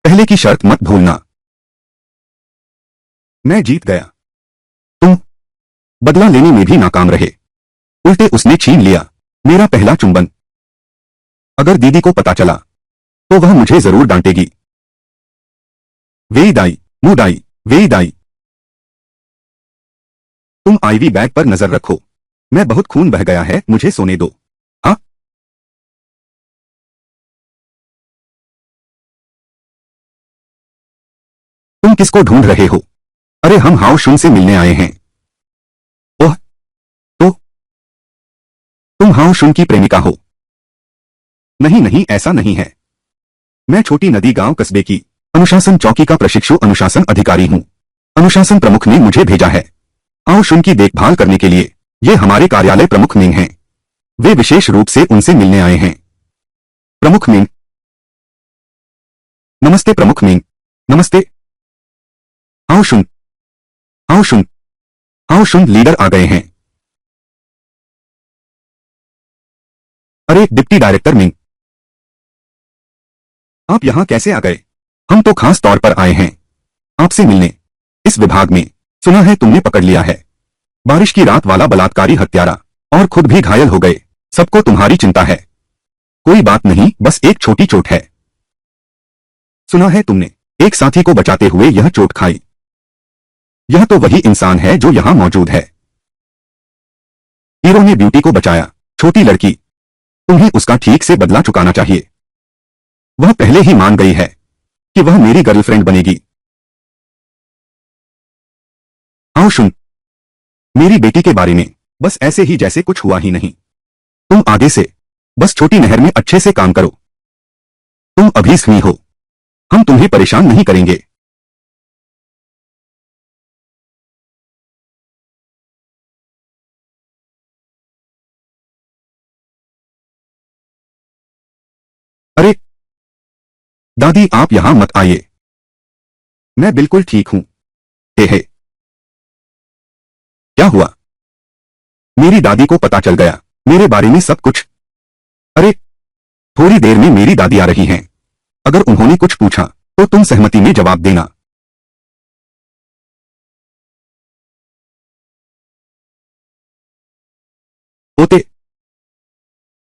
पहले की शर्त मत भूलना। मैं जीत गया। तुम बदला लेने में भी नाकाम रहे। उल्टे उसने छीन लिया मेरा पहला चुंबन। अगर दीदी को पता चला तो वह मुझे जरूर डांटेगी। वेईदाई, मुदाई, वेईदाई। तुम आईवी बैग पर नजर रखो। मैं बहुत खून बह गया है, मुझे सोने दो। हाँ? तुम किसको ढूंढ रहे हो? अरे हम हाओ शुन से मिलने आए हैं। ओह, तो तुम हाओ शुन की प्रेमिका हो? नहीं नहीं, ऐसा नहीं है। मैं छोटी नदी गांव कस्बे की अनुशासन चौकी का प्रशिक्षु अनुशासन अधिकारी हूं। अनुशासन प्रमुख ने मुझे भेजा है हाओ शुन की देखभाल करने के लिए। ये हमारे कार्यालय प्रमुख मिंग हैं। वे विशेष रूप से उनसे मिलने आए हैं। प्रमुख मिंग। नमस्ते प्रमुख मिंग। नमस्ते। हाओ शुन, हाओ शुन, हाओ शुन लीडर आ गए हैं। अरे डिप्टी डायरेक्टर मिंग, आप यहां कैसे आ गए? हम तो खास तौर पर आए हैं आपसे मिलने। इस विभाग में सुना है तुमने पकड़ लिया है बारिश की रात वाला बलात्कारी हत्यारा, और खुद भी घायल हो गए। सबको तुम्हारी चिंता है। कोई बात नहीं, बस एक छोटी चोट है। सुना है तुमने एक साथी को बचाते हुए यह चोट खाई। यह तो वही इंसान है जो यहां मौजूद है। हीरो ने ब्यूटी को बचाया। छोटी लड़की, तुम्हें उसका ठीक से बदला चुकाना चाहिए। वह पहले ही मान गई है कि वह मेरी गर्लफ्रेंड बनेगी। आओ सुन, मेरी बेटी के बारे में बस ऐसे ही जैसे कुछ हुआ ही नहीं। तुम आगे से बस छोटी नहर में अच्छे से काम करो। तुम अभी सुई हो, हम तुम्हें परेशान नहीं करेंगे। अरे दादी, आप यहां मत आइए। मैं बिल्कुल ठीक हूं। हे, क्या हुआ? मेरी दादी को पता चल गया मेरे बारे में सब कुछ। अरे थोड़ी देर में मेरी दादी आ रही हैं। अगर उन्होंने कुछ पूछा तो तुम सहमति में जवाब देना। पोते,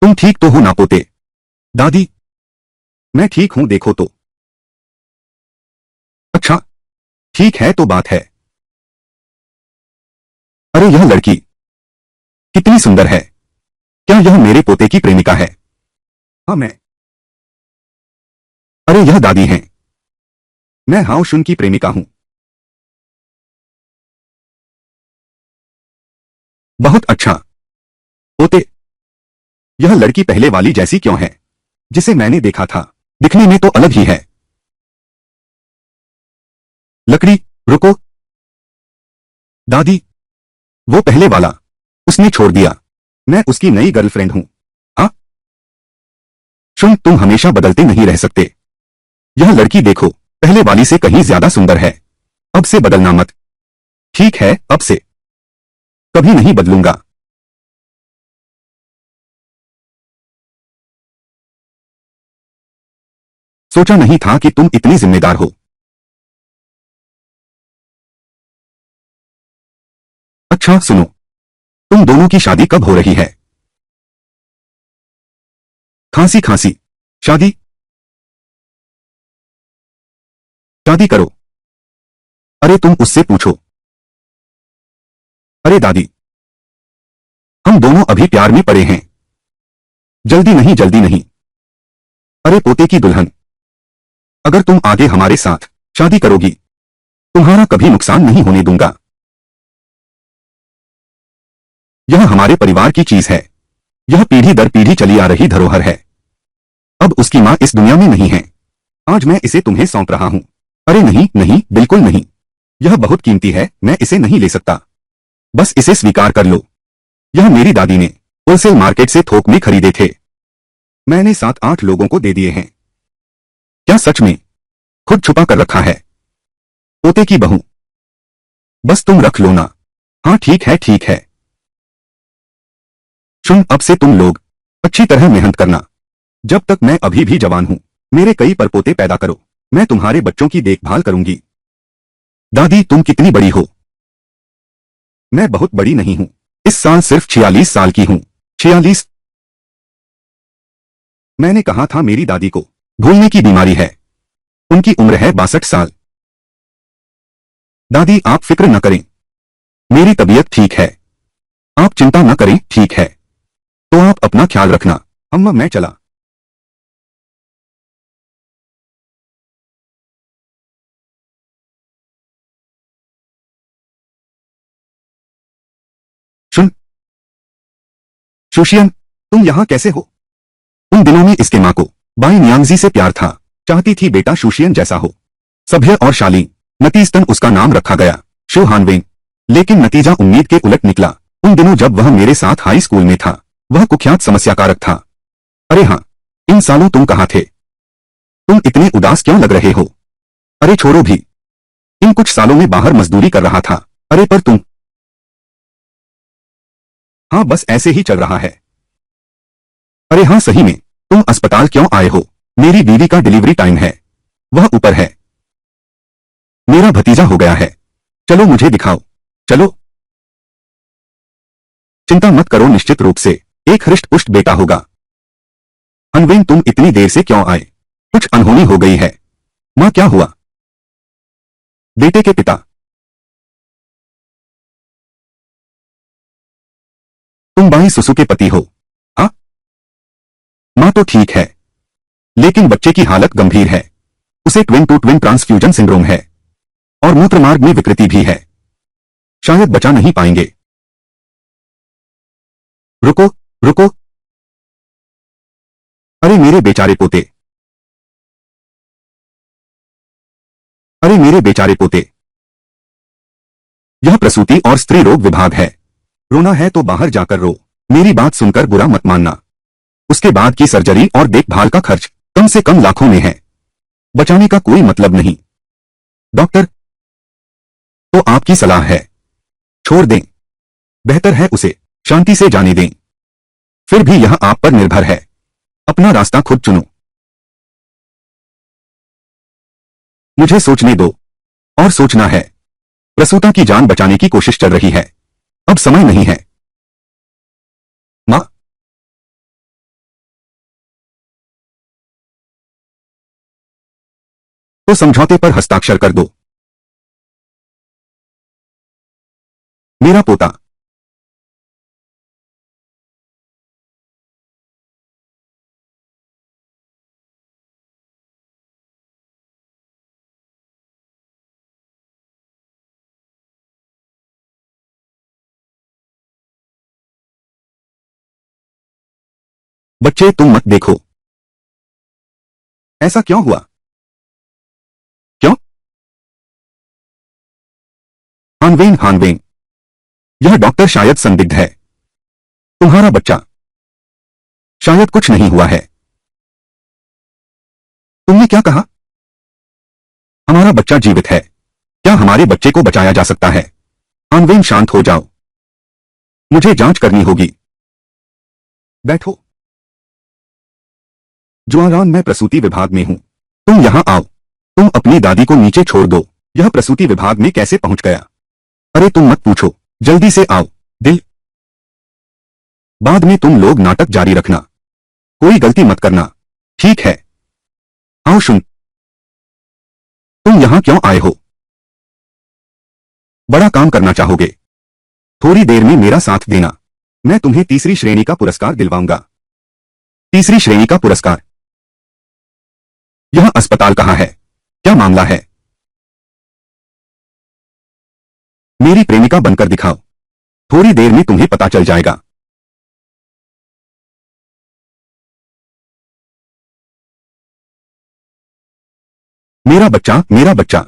तुम ठीक तो हो ना पोते? दादी, मैं ठीक हूं, देखो तो। अच्छा ठीक है, तो बात है। अरे यह लड़की कितनी सुंदर है। क्या यह मेरे पोते की प्रेमिका है? हाँ मैं। अरे यह दादी हैं। मैं हाओ शुन की प्रेमिका हूं। बहुत अच्छा। पोते, यह लड़की पहले वाली जैसी क्यों है जिसे मैंने देखा था? दिखने में तो अलग ही है। लकड़ी, रुको। दादी, वो पहले वाला उसने छोड़ दिया। मैं उसकी नई गर्लफ्रेंड हूं। हाँ शुन, तुम हमेशा बदलते नहीं रह सकते। यह लड़की देखो, पहले वाली से कहीं ज्यादा सुंदर है। अब से बदलना मत। ठीक है, अब से कभी नहीं बदलूंगा। सोचा नहीं था कि तुम इतनी जिम्मेदार हो। अच्छा सुनो, तुम दोनों की शादी कब हो रही है? खांसी खांसी। शादी? शादी करो। अरे तुम उससे पूछो। अरे दादी, हम दोनों अभी प्यार में पड़े हैं। जल्दी नहीं जल्दी नहीं। अरे पोते की दुल्हन, अगर तुम आगे हमारे साथ शादी करोगी, तुम्हारा कभी नुकसान नहीं होने दूंगा। यह हमारे परिवार की चीज है। यह पीढ़ी दर पीढ़ी चली आ रही धरोहर है। अब उसकी मां इस दुनिया में नहीं है। आज मैं इसे तुम्हें सौंप रहा हूं। अरे नहीं नहीं, बिल्कुल नहीं। यह बहुत कीमती है, मैं इसे नहीं ले सकता। बस इसे स्वीकार कर लो। यह मेरी दादी ने होलसेल मार्केट से थोक में खरीदे थे। मैंने 7-8 लोगों को दे दिए हैं। क्या सच में? खुद छुपा कर रखा है। पोते की बहू, बस तुम रख लो ना। हाँ ठीक है ठीक है। सुन, अब से तुम लोग अच्छी तरह मेहनत करना। जब तक मैं अभी भी जवान हूं, मेरे कई परपोते पैदा करो। मैं तुम्हारे बच्चों की देखभाल करूंगी। दादी तुम कितनी बड़ी हो? मैं बहुत बड़ी नहीं हूं। इस साल सिर्फ 46 साल की हूं। 46? मैंने कहा था मेरी दादी को भूलने की बीमारी है। उनकी उम्र है 62 साल। दादी आप फिक्र न करें, मेरी तबीयत ठीक है। आप चिंता न करें, ठीक है। तो आप अपना ख्याल रखना। अम्मा मैं चला। सुन सुशियन, तुम यहां कैसे हो? उन दिनों में इसके मां को बाई नियांगजी से प्यार था। चाहती थी बेटा सुशियन जैसा हो, सभ्य और शालीन। नतीजतन उसका नाम रखा गया शो हानवेन। लेकिन नतीजा उम्मीद के उलट निकला। उन दिनों जब वह मेरे साथ हाई स्कूल में था, वह कुख्यात समस्याकारक था। अरे हाँ, इन सालों तुम कहाँ थे? तुम इतने उदास क्यों लग रहे हो? अरे छोड़ो भी, इन कुछ सालों में बाहर मजदूरी कर रहा था। अरे पर तुम? हाँ बस ऐसे ही चल रहा है। अरे हाँ सही में, तुम अस्पताल क्यों आए हो? मेरी बीवी का डिलीवरी टाइम है। वह ऊपर है। मेरा भतीजा हो गया है। चलो मुझे दिखाओ। चलो। चिंता मत करो, निश्चित रूप से एक हृष्ट पुष्ट बेटा होगा। अनवेन तुम इतनी देर से क्यों आए? कुछ अनहोनी हो गई है। मां क्या हुआ? बेटे के पिता, तुम बाई सुसु के पति हो? हाँ। मां तो ठीक है, लेकिन बच्चे की हालत गंभीर है। उसे twin to twin transfusion syndrome है और मूत्रमार्ग में विकृति भी है। शायद बचा नहीं पाएंगे। रुको रुको। अरे मेरे बेचारे पोते। अरे मेरे बेचारे पोते। यह प्रसूति और स्त्री रोग विभाग है। रोना है तो बाहर जाकर रो। मेरी बात सुनकर बुरा मत मानना। उसके बाद की सर्जरी और देखभाल का खर्च कम से कम लाखों में है। बचाने का कोई मतलब नहीं। डॉक्टर, तो आपकी सलाह है छोड़ दें? बेहतर है उसे शांति से जाने दें। फिर भी यह आप पर निर्भर है। अपना रास्ता खुद चुनो। मुझे सोचने दो। और सोचना है। प्रसूता की जान बचाने की कोशिश चल रही है। अब समय नहीं है। मां, तो समझौते पर हस्ताक्षर कर दो। मेरा पोता। बच्चे तुम मत देखो। ऐसा क्यों हुआ? क्यों? हानवेन हानवेन, यह डॉक्टर शायद संदिग्ध है। तुम्हारा बच्चा शायद कुछ नहीं हुआ है। तुमने क्या कहा? हमारा बच्चा जीवित है। क्या हमारे बच्चे को बचाया जा सकता है? हानवेन शांत हो जाओ। मुझे जांच करनी होगी। बैठो। जुआरान, मैं प्रसूति विभाग में हूं। तुम यहां आओ। तुम अपनी दादी को नीचे छोड़ दो। यह प्रसूति विभाग में कैसे पहुंच गया? अरे तुम मत पूछो, जल्दी से आओ। दिल। बाद में तुम लोग नाटक जारी रखना। कोई गलती मत करना, ठीक है? आओ सुन। तुम यहां क्यों आए हो? बड़ा काम करना चाहोगे? थोड़ी देर में मेरा साथ देना। मैं तुम्हें तीसरी श्रेणी का पुरस्कार दिलवाऊंगा। तीसरी श्रेणी का पुरस्कार? यह अस्पताल कहाँ है? क्या मामला है? मेरी प्रेमिका बनकर दिखाओ। थोड़ी देर में तुम्हें पता चल जाएगा। मेरा बच्चा, मेरा बच्चा।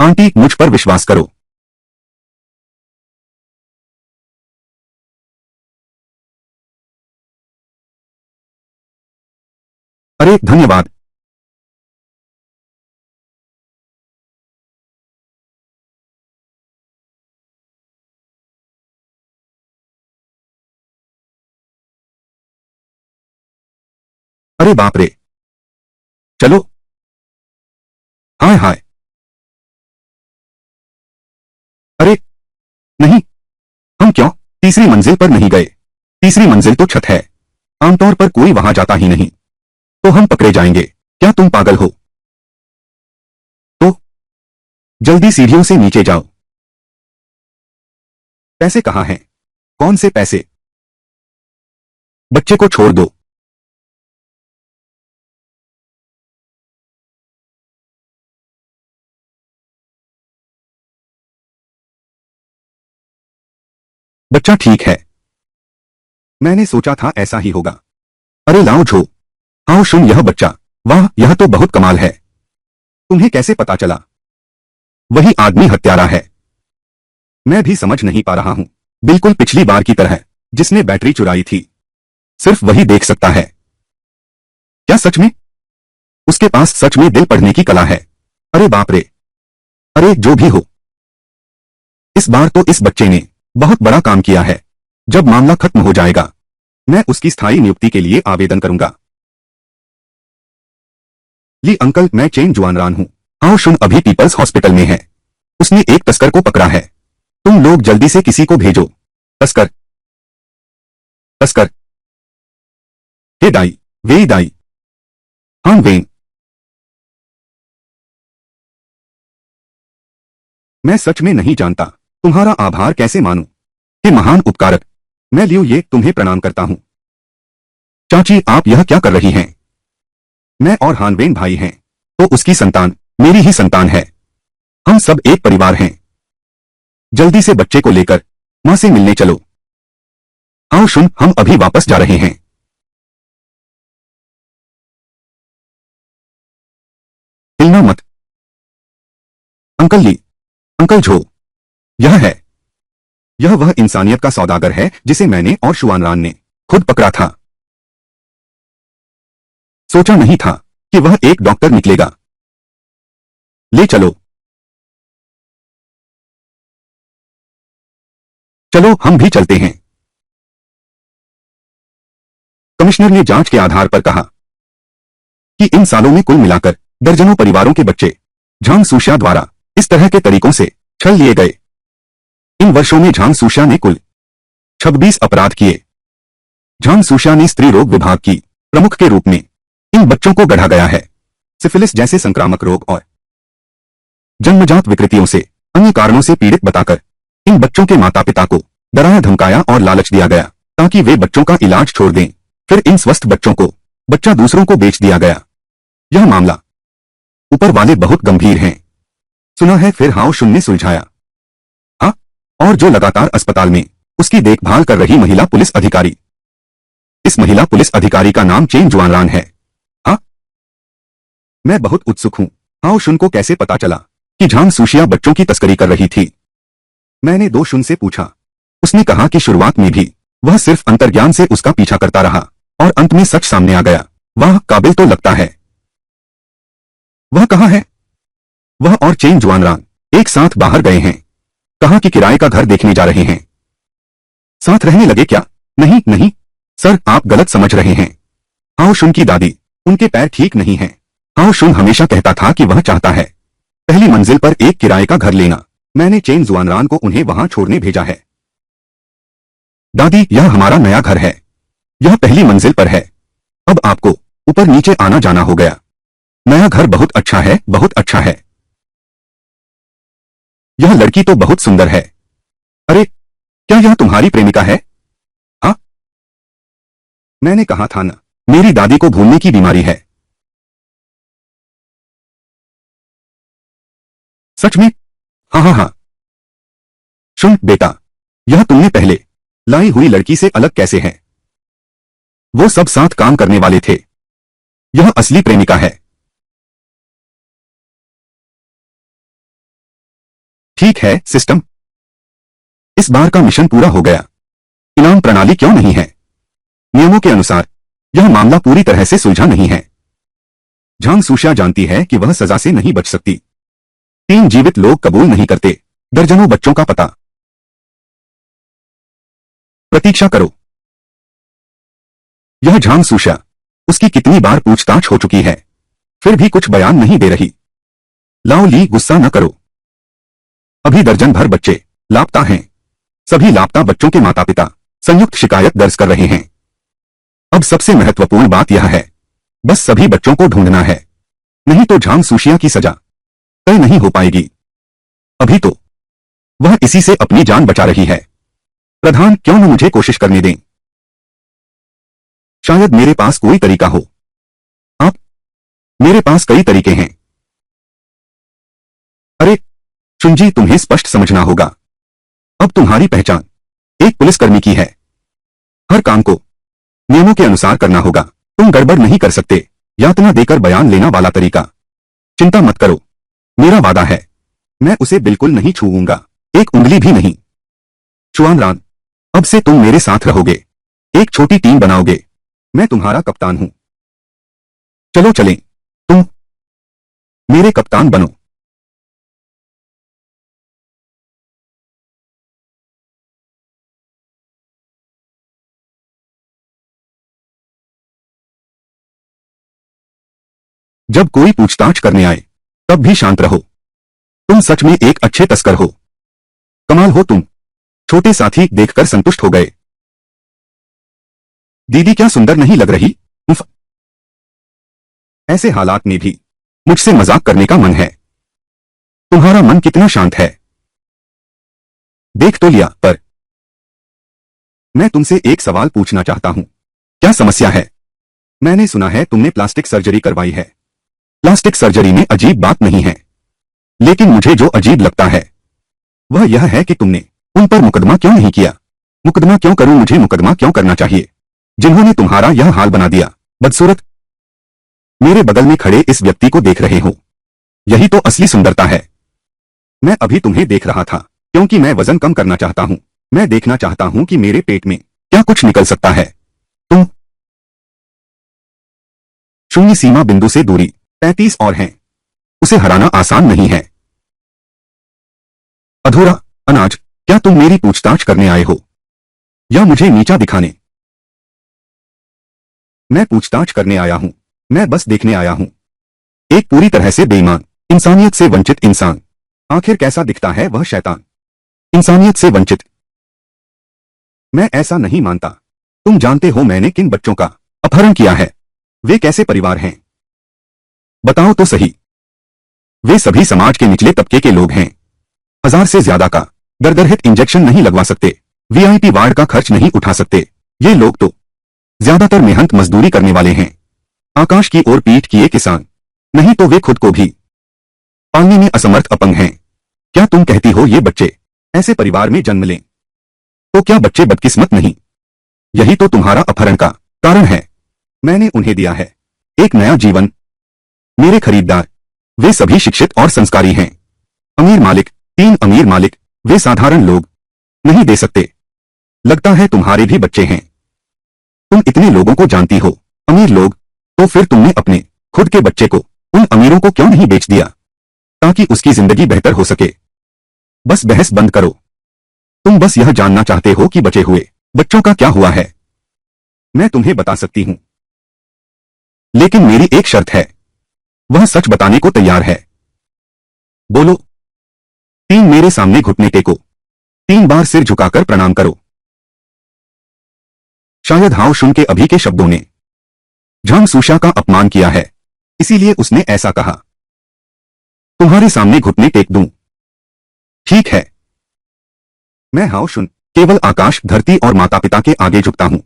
आंटी, मुझ पर विश्वास करो। अरे धन्यवाद। अरे बाप रे। चलो। हाय हाय। अरे नहीं। हम क्यों तीसरी मंजिल पर नहीं गए? तीसरी मंजिल तो छत है। आमतौर पर कोई वहां जाता ही नहीं। तो हम पकड़े जाएंगे। क्या तुम पागल हो? तो जल्दी सीढ़ियों से नीचे जाओ। पैसे कहाँ हैं? कौन से पैसे? बच्चे को छोड़ दो। बच्चा ठीक है। मैंने सोचा था ऐसा ही होगा। अरे लाओ झो। आओ सुन, यह बच्चा। वाह, यह तो बहुत कमाल है। तुम्हें कैसे पता चला? वही आदमी हत्यारा है। मैं भी समझ नहीं पा रहा हूं। बिल्कुल पिछली बार की तरह, जिसने बैटरी चुराई थी। सिर्फ वही देख सकता है। क्या सच में? उसके पास सच में दिल पढ़ने की कला है। अरे बाप रे। अरे जो भी हो, इस बार तो इस बच्चे ने बहुत बड़ा काम किया है। जब मामला खत्म हो जाएगा, मैं उसकी स्थायी नियुक्ति के लिए आवेदन करूंगा। ली अंकल, मैं चेन जुआनरान हूं। आओ सुन, अभी पीपल्स हॉस्पिटल में है। उसने एक तस्कर को पकड़ा है। तुम लोग जल्दी से किसी को भेजो। तस्कर। तस्कर। हे दाई। वे दाई। हाँ वेन। मैं सच में नहीं जानता। तुम्हारा आभार कैसे मानूं? हे महान उपकारक। मैं लियो ये तुम्हें प्रणाम करता हूं। चाची, आप यह क्या कर रही हैं? मैं और हानवेन भाई हैं। तो उसकी संतान मेरी ही संतान है। हम सब एक परिवार हैं। जल्दी से बच्चे को लेकर मां से मिलने चलो। आओ सुन, हम अभी वापस जा रहे हैं। हिलना मत। अंकल ली। अंकल झो। यह है। यह वह इंसानियत का सौदागर है जिसे मैंने और शुआनरान ने खुद पकड़ा था। सोचा नहीं था कि वह एक डॉक्टर निकलेगा। ले चलो। चलो हम भी चलते हैं। कमिश्नर ने जांच के आधार पर कहा कि इन सालों में कुल मिलाकर दर्जनों परिवारों के बच्चे झांग सूशिया द्वारा इस तरह के तरीकों से छल लिए गए। इन वर्षों में झांग सूशिया ने कुल 26 अपराध किए। झांग सूशिया ने स्त्री रोग विभाग की प्रमुख के रूप में इन बच्चों को गढ़ा गया है। सिफिलिस जैसे संक्रामक रोग और जन्मजात विकृतियों से अन्य कारणों से पीड़ित बताकर इन बच्चों के माता पिता को डराया, धमकाया और लालच दिया गया ताकि वे बच्चों का इलाज छोड़ दें। फिर इन स्वस्थ बच्चों को बच्चा दूसरों को बेच दिया गया। यह मामला ऊपर वाले बहुत गंभीर हैं। सुना है फिर हाउ शुन ने सुलझाया। हाँ, और जो लगातार अस्पताल में उसकी देखभाल कर रही महिला पुलिस अधिकारी। इस महिला पुलिस अधिकारी का नाम चेन जुआनरान है। हाँ, मैं बहुत उत्सुक हूं। हाउ शुन को कैसे पता चला कि झांग सूशिया बच्चों की तस्करी कर रही थी? मैंने दो शुन से पूछा। उसने कहा कि शुरुआत में भी वह सिर्फ अंतर्ज्ञान से उसका पीछा करता रहा और अंत में सच सामने आ गया। वह काबिल तो लगता है। वह कहाँ है? वह और चेन जुआनरान एक साथ बाहर गए हैं। कहा कि किराए का घर देखने जा रहे हैं। साथ रहने लगे क्या? नहीं नहीं सर, आप गलत समझ रहे हैं। हाओ शुन की दादी, उनके पैर ठीक नहीं हैं। हाओ शुन हमेशा कहता था कि वह चाहता है पहली मंजिल पर एक किराए का घर लेना। मैंने चेन जुआनरान को उन्हें वहां छोड़ने भेजा है। दादी, यह हमारा नया घर है। यह पहली मंजिल पर है। अब आपको ऊपर नीचे आना जाना हो गया। नया घर बहुत अच्छा है, बहुत अच्छा है। यह लड़की तो बहुत सुंदर है। अरे, क्या यह तुम्हारी प्रेमिका है? हाँ, मैंने कहा था ना, मेरी दादी को भूलने की बीमारी है। सच में? हाँ हाँ हाँ। सुन बेटा, यह तुमने पहले लाई हुई लड़की से अलग कैसे है? वो सब साथ काम करने वाले थे। यह असली प्रेमिका है। ठीक है सिस्टम, इस बार का मिशन पूरा हो गया। इनाम प्रणाली क्यों नहीं है? नियमों के अनुसार यह मामला पूरी तरह से सुलझा नहीं है। झांग सुशिया जानती है कि वह सजा से नहीं बच सकती। 3 जीवित लोग कबूल नहीं करते, दर्जनों बच्चों का पता। प्रतीक्षा करो। यह झांग सुशिया, उसकी कितनी बार पूछताछ हो चुकी है, फिर भी कुछ बयान नहीं दे रही। लाओ ली, गुस्सा न करो। अभी दर्जन भर बच्चे लापता हैं। सभी लापता बच्चों के माता पिता संयुक्त शिकायत दर्ज कर रहे हैं। अब सबसे महत्वपूर्ण बात यह है, बस सभी बच्चों को ढूंढना है, नहीं तो झांग सुशिया की सजा तय नहीं हो पाएगी। अभी तो वह इसी से अपनी जान बचा रही है। प्रधान, क्यों न मुझे कोशिश करने दें? शायद मेरे पास कोई तरीका हो। आप? मेरे पास कई तरीके हैं। अरे चुंजी, तुम्हें स्पष्ट समझना होगा। अब तुम्हारी पहचान एक पुलिसकर्मी की है। हर काम को नियमों के अनुसार करना होगा। तुम गड़बड़ नहीं कर सकते। यातना देकर बयान लेना वाला तरीका। चिंता मत करो, मेरा वादा है, मैं उसे बिल्कुल नहीं छूऊंगा, एक उंगली भी नहीं। जुआनरान, अब से तुम मेरे साथ रहोगे, एक छोटी टीम बनाओगे। मैं तुम्हारा कप्तान हूं। चलो चलें। तुम मेरे कप्तान बनो। जब कोई पूछताछ करने आए तब भी शांत रहो। तुम सच में एक अच्छे तस्कर हो। कमाल हो तुम। छोटे साथी देखकर संतुष्ट हो गए। दीदी क्या सुंदर नहीं लग रही? उफ। ऐसे हालात में भी मुझसे मजाक करने का मन है। तुम्हारा मन कितना शांत है। देख तो लिया, पर मैं तुमसे एक सवाल पूछना चाहता हूं। क्या समस्या है? मैंने सुना है तुमने प्लास्टिक सर्जरी करवाई है। प्लास्टिक सर्जरी में अजीब बात नहीं है, लेकिन मुझे जो अजीब लगता है वह यह है कि तुमने उन पर मुकदमा क्यों नहीं किया। मुकदमा क्यों करूं? मुझे मुकदमा क्यों करना चाहिए जिन्होंने तुम्हारा यह हाल बना दिया? बदसूरत। मेरे बगल में खड़े इस व्यक्ति को देख रहे हो, यही तो असली सुंदरता है। मैं अभी तुम्हें देख रहा था क्योंकि मैं वजन कम करना चाहता हूं। मैं देखना चाहता हूं कि मेरे पेट में क्या कुछ निकल सकता है। तुम शून्य सीमा बिंदु से दूरी 35 और हैं। उसे हराना आसान नहीं है। अधूरा अनाज, क्या तुम मेरी पूछताछ करने आए हो या मुझे नीचा दिखाने? मैं पूछताछ करने आया हूं, मैं बस देखने आया हूं। एक पूरी तरह से बेईमान, इंसानियत से वंचित इंसान आखिर कैसा दिखता है वह शैतान। इंसानियत से वंचित। मैं ऐसा नहीं मानता। तुम जानते हो मैंने किन बच्चों का अपहरण किया है? वे कैसे परिवार हैं? बताओ तो सही। वे सभी समाज के निचले तबके के लोग हैं। 1000 से ज्यादा का दर्दरहित इंजेक्शन नहीं लगवा सकते, वीआईपी वार्ड का खर्च नहीं उठा सकते। ये लोग तो ज्यादातर मेहनत मजदूरी करने वाले हैं। आकाश की ओर पीठ किए किसान, नहीं तो वे खुद को भी पालने में असमर्थ अपंग हैं। क्या तुम कहती हो ये बच्चे ऐसे परिवार में जन्म लें? तो क्या बच्चे बदकिस्मत नहीं? यही तो तुम्हारा अपहरण का कारण है। मैंने उन्हें दिया है एक नया जीवन। मेरे खरीदार, वे सभी शिक्षित और संस्कारी हैं। अमीर मालिक, 3 अमीर मालिक, वे साधारण लोग नहीं दे सकते। लगता है तुम्हारे भी बच्चे हैं। तुम इतने लोगों को जानती हो, अमीर लोग, तो फिर तुमने अपने खुद के बच्चे को उन अमीरों को क्यों नहीं बेच दिया ताकि उसकी जिंदगी बेहतर हो सके? बस बहस बंद करो। तुम बस यह जानना चाहते हो कि बचे हुए बच्चों का क्या हुआ है। मैं तुम्हें बता सकती हूं, लेकिन मेरी एक शर्त है। वह सच बताने को तैयार है। बोलो। 3 मेरे सामने घुटने टेको। 3 बार सिर झुकाकर प्रणाम करो। शायद हाओ शुन के अभी के शब्दों ने झांग सुशा का अपमान किया है, इसीलिए उसने ऐसा कहा। तुम्हारे सामने घुटने टेक दूं? ठीक है। मैं हाओ शुन केवल आकाश, धरती और माता पिता के आगे झुकता हूं,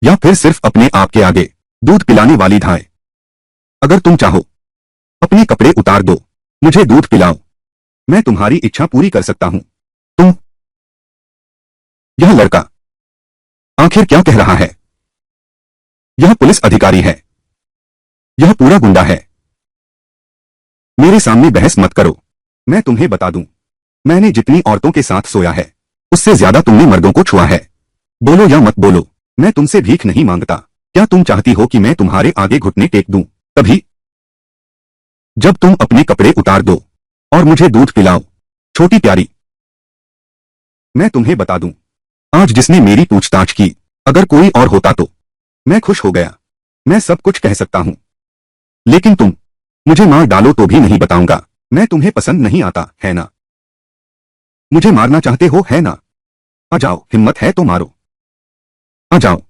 या फिर सिर्फ अपने आप के आगे दूध पिलाने वाली धाय। अगर तुम चाहो अपने कपड़े उतार दो, मुझे दूध पिलाओ, मैं तुम्हारी इच्छा पूरी कर सकता हूं। तुम। यह लड़का आखिर क्या कह रहा है? यह पुलिस अधिकारी है। यह पूरा गुंडा है। मेरे सामने बहस मत करो। मैं तुम्हें बता दूं, मैंने जितनी औरतों के साथ सोया है, उससे ज्यादा तुमने मर्दों को छुआ है। बोलो या मत बोलो, मैं तुमसे भीख नहीं मांगता। क्या तुम चाहती हो कि मैं तुम्हारे आगे घुटने टेक दूं? तभी जब तुम अपने कपड़े उतार दो और मुझे दूध पिलाओ, छोटी प्यारी। मैं तुम्हें बता दूं, आज जिसने मेरी पूछताछ की, अगर कोई और होता तो मैं खुश हो गया। मैं सब कुछ कह सकता हूं, लेकिन तुम मुझे मार डालो तो भी नहीं बताऊंगा। मैं तुम्हें पसंद नहीं आता, है ना? मुझे मारना चाहते हो, है ना? आ जाओ, हिम्मत है तो मारो। आ जाओ।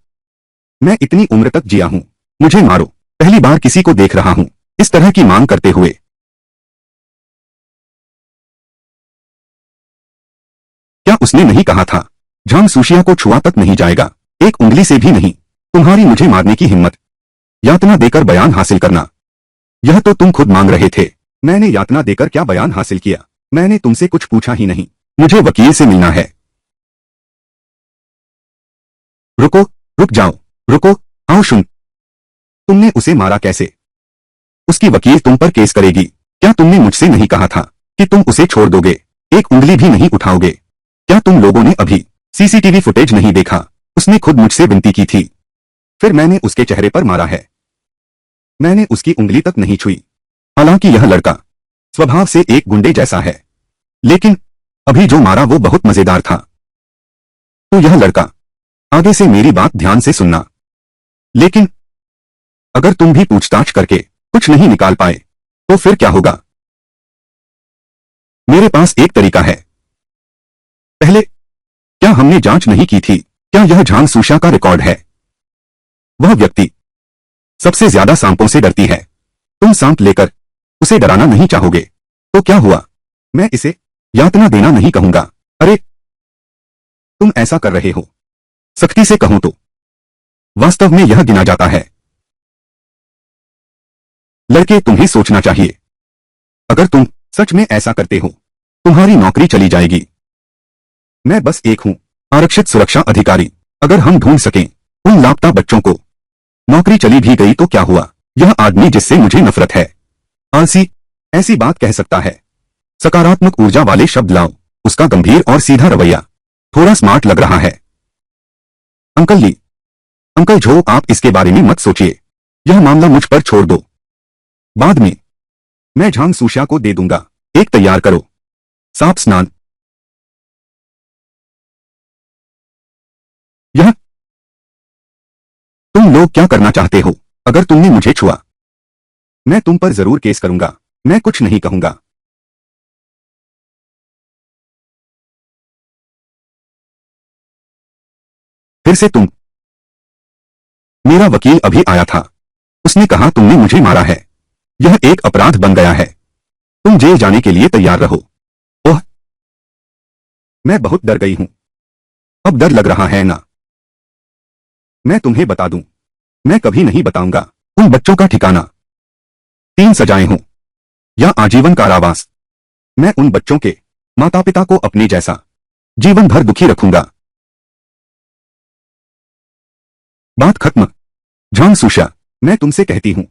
मैं इतनी उम्र तक जिया हूं, मुझे मारो। पहली बार किसी को देख रहा हूं इस तरह की मांग करते हुए। क्या उसने नहीं कहा था, झांग सुशिया को छुआ तक नहीं जाएगा, एक उंगली से भी नहीं। तुम्हारी मुझे मारने की हिम्मत, यातना देकर बयान हासिल करना, यह तो तुम खुद मांग रहे थे। मैंने यातना देकर क्या बयान हासिल किया? मैंने तुमसे कुछ पूछा ही नहीं। मुझे वकील से मिलना है। रुको, रुक जाओ, रुको। आओ शुन, तुमने उसे मारा कैसे? उसकी वकील तुम पर केस करेगी। क्या तुमने मुझसे नहीं कहा था कि तुम उसे छोड़ दोगे, एक उंगली भी नहीं उठाओगे? क्या तुम लोगों ने अभी सीसीटीवी फुटेज नहीं देखा? उसने खुद मुझसे विनती की थी, फिर मैंने उसके चेहरे पर मारा है। मैंने उसकी उंगली तक नहीं छुई। हालांकि यह लड़का स्वभाव से एक गुंडे जैसा है, लेकिन अभी जो मारा वो बहुत मजेदार था। तो यह लड़का, आगे से मेरी बात ध्यान से सुनना, लेकिन अगर तुम भी पूछताछ करके कुछ नहीं निकाल पाए तो फिर क्या होगा? मेरे पास एक तरीका है। पहले, क्या हमने जांच नहीं की थी? क्या यह झांग सुशा का रिकॉर्ड है? वह व्यक्ति सबसे ज्यादा सांपों से डरती है। तुम सांप लेकर उसे डराना नहीं चाहोगे तो क्या हुआ? मैं इसे यातना देना नहीं कहूंगा। अरे, तुम ऐसा कर रहे हो। सख्ती से कहूं तो वास्तव में यह गिना जाता है। लड़के, तुम्हें सोचना चाहिए। अगर तुम सच में ऐसा करते हो, तुम्हारी नौकरी चली जाएगी। मैं बस एक हूं, आरक्षित सुरक्षा अधिकारी। अगर हम ढूंढ सकें उन लापता बच्चों को, नौकरी चली भी गई तो क्या हुआ? यह आदमी जिससे मुझे नफरत है, आलसी, ऐसी बात कह सकता है। सकारात्मक ऊर्जा वाले शब्द लाओ। उसका गंभीर और सीधा रवैया थोड़ा स्मार्ट लग रहा है। अंकल ली, अंकल झो, आप इसके बारे में मत सोचिए। यह मामला मुझ पर छोड़ दो। बाद में मैं झांग सुशा को दे दूंगा। एक तैयार करो, साफ स्नान। यह तुम लोग क्या करना चाहते हो? अगर तुमने मुझे छुआ, मैं तुम पर जरूर केस करूंगा। मैं कुछ नहीं कहूंगा। फिर से तुम। मेरा वकील अभी आया था, उसने कहा तुमने मुझे मारा है। यह एक अपराध बन गया है। तुम जेल जाने के लिए तैयार रहो। ओह, मैं बहुत डर गई हूं। अब डर लग रहा है ना? मैं तुम्हें बता दूं, मैं कभी नहीं बताऊंगा उन बच्चों का ठिकाना। 3 सजाएं हों या आजीवन कारावास, मैं उन बच्चों के माता पिता को अपने जैसा जीवन भर दुखी रखूंगा। बात खत्म। झांग सुशा, मैं तुमसे कहती हूं,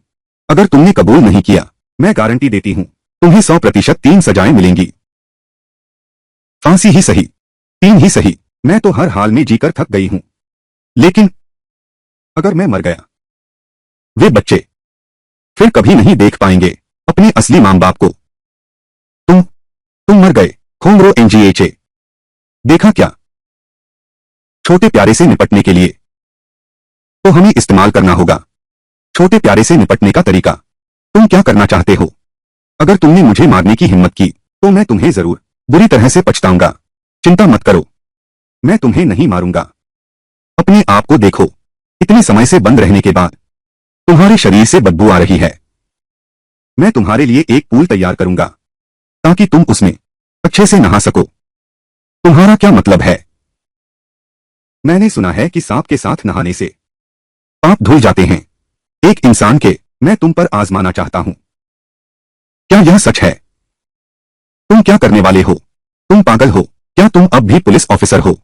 अगर तुमने कबूल नहीं किया, मैं गारंटी देती हूं तुम्हें 100% 3 सजाएं मिलेंगी। फांसी ही सही, 3 ही सही। मैं तो हर हाल में जीकर थक गई हूं, लेकिन अगर मैं मर गया, वे बच्चे फिर कभी नहीं देख पाएंगे अपने असली मां बाप को। तुम तुम मर गए खोंगरो एनजीएचए। देखा क्या? छोटे प्यारे से निपटने के लिए तो हमें इस्तेमाल करना होगा छोटे प्यारे से निपटने का तरीका। तुम क्या करना चाहते हो? अगर तुमने मुझे मारने की हिम्मत की तो मैं तुम्हें जरूर बुरी तरह से पछताऊंगा। चिंता मत करो, मैं तुम्हें नहीं मारूंगा। अपने आप को देखो, इतने समय से बंद रहने के बाद तुम्हारे शरीर से बदबू आ रही है। मैं तुम्हारे लिए एक पूल तैयार करूंगा ताकि तुम उसमें अच्छे से नहा सको। तुम्हारा क्या मतलब है? मैंने सुना है कि सांप के साथ नहाने से पाप धुल जाते हैं। एक इंसान के मैं तुम पर आजमाना चाहता हूं। क्या यह सच है? तुम क्या करने वाले हो? तुम पागल हो क्या? तुम अब भी पुलिस ऑफिसर हो?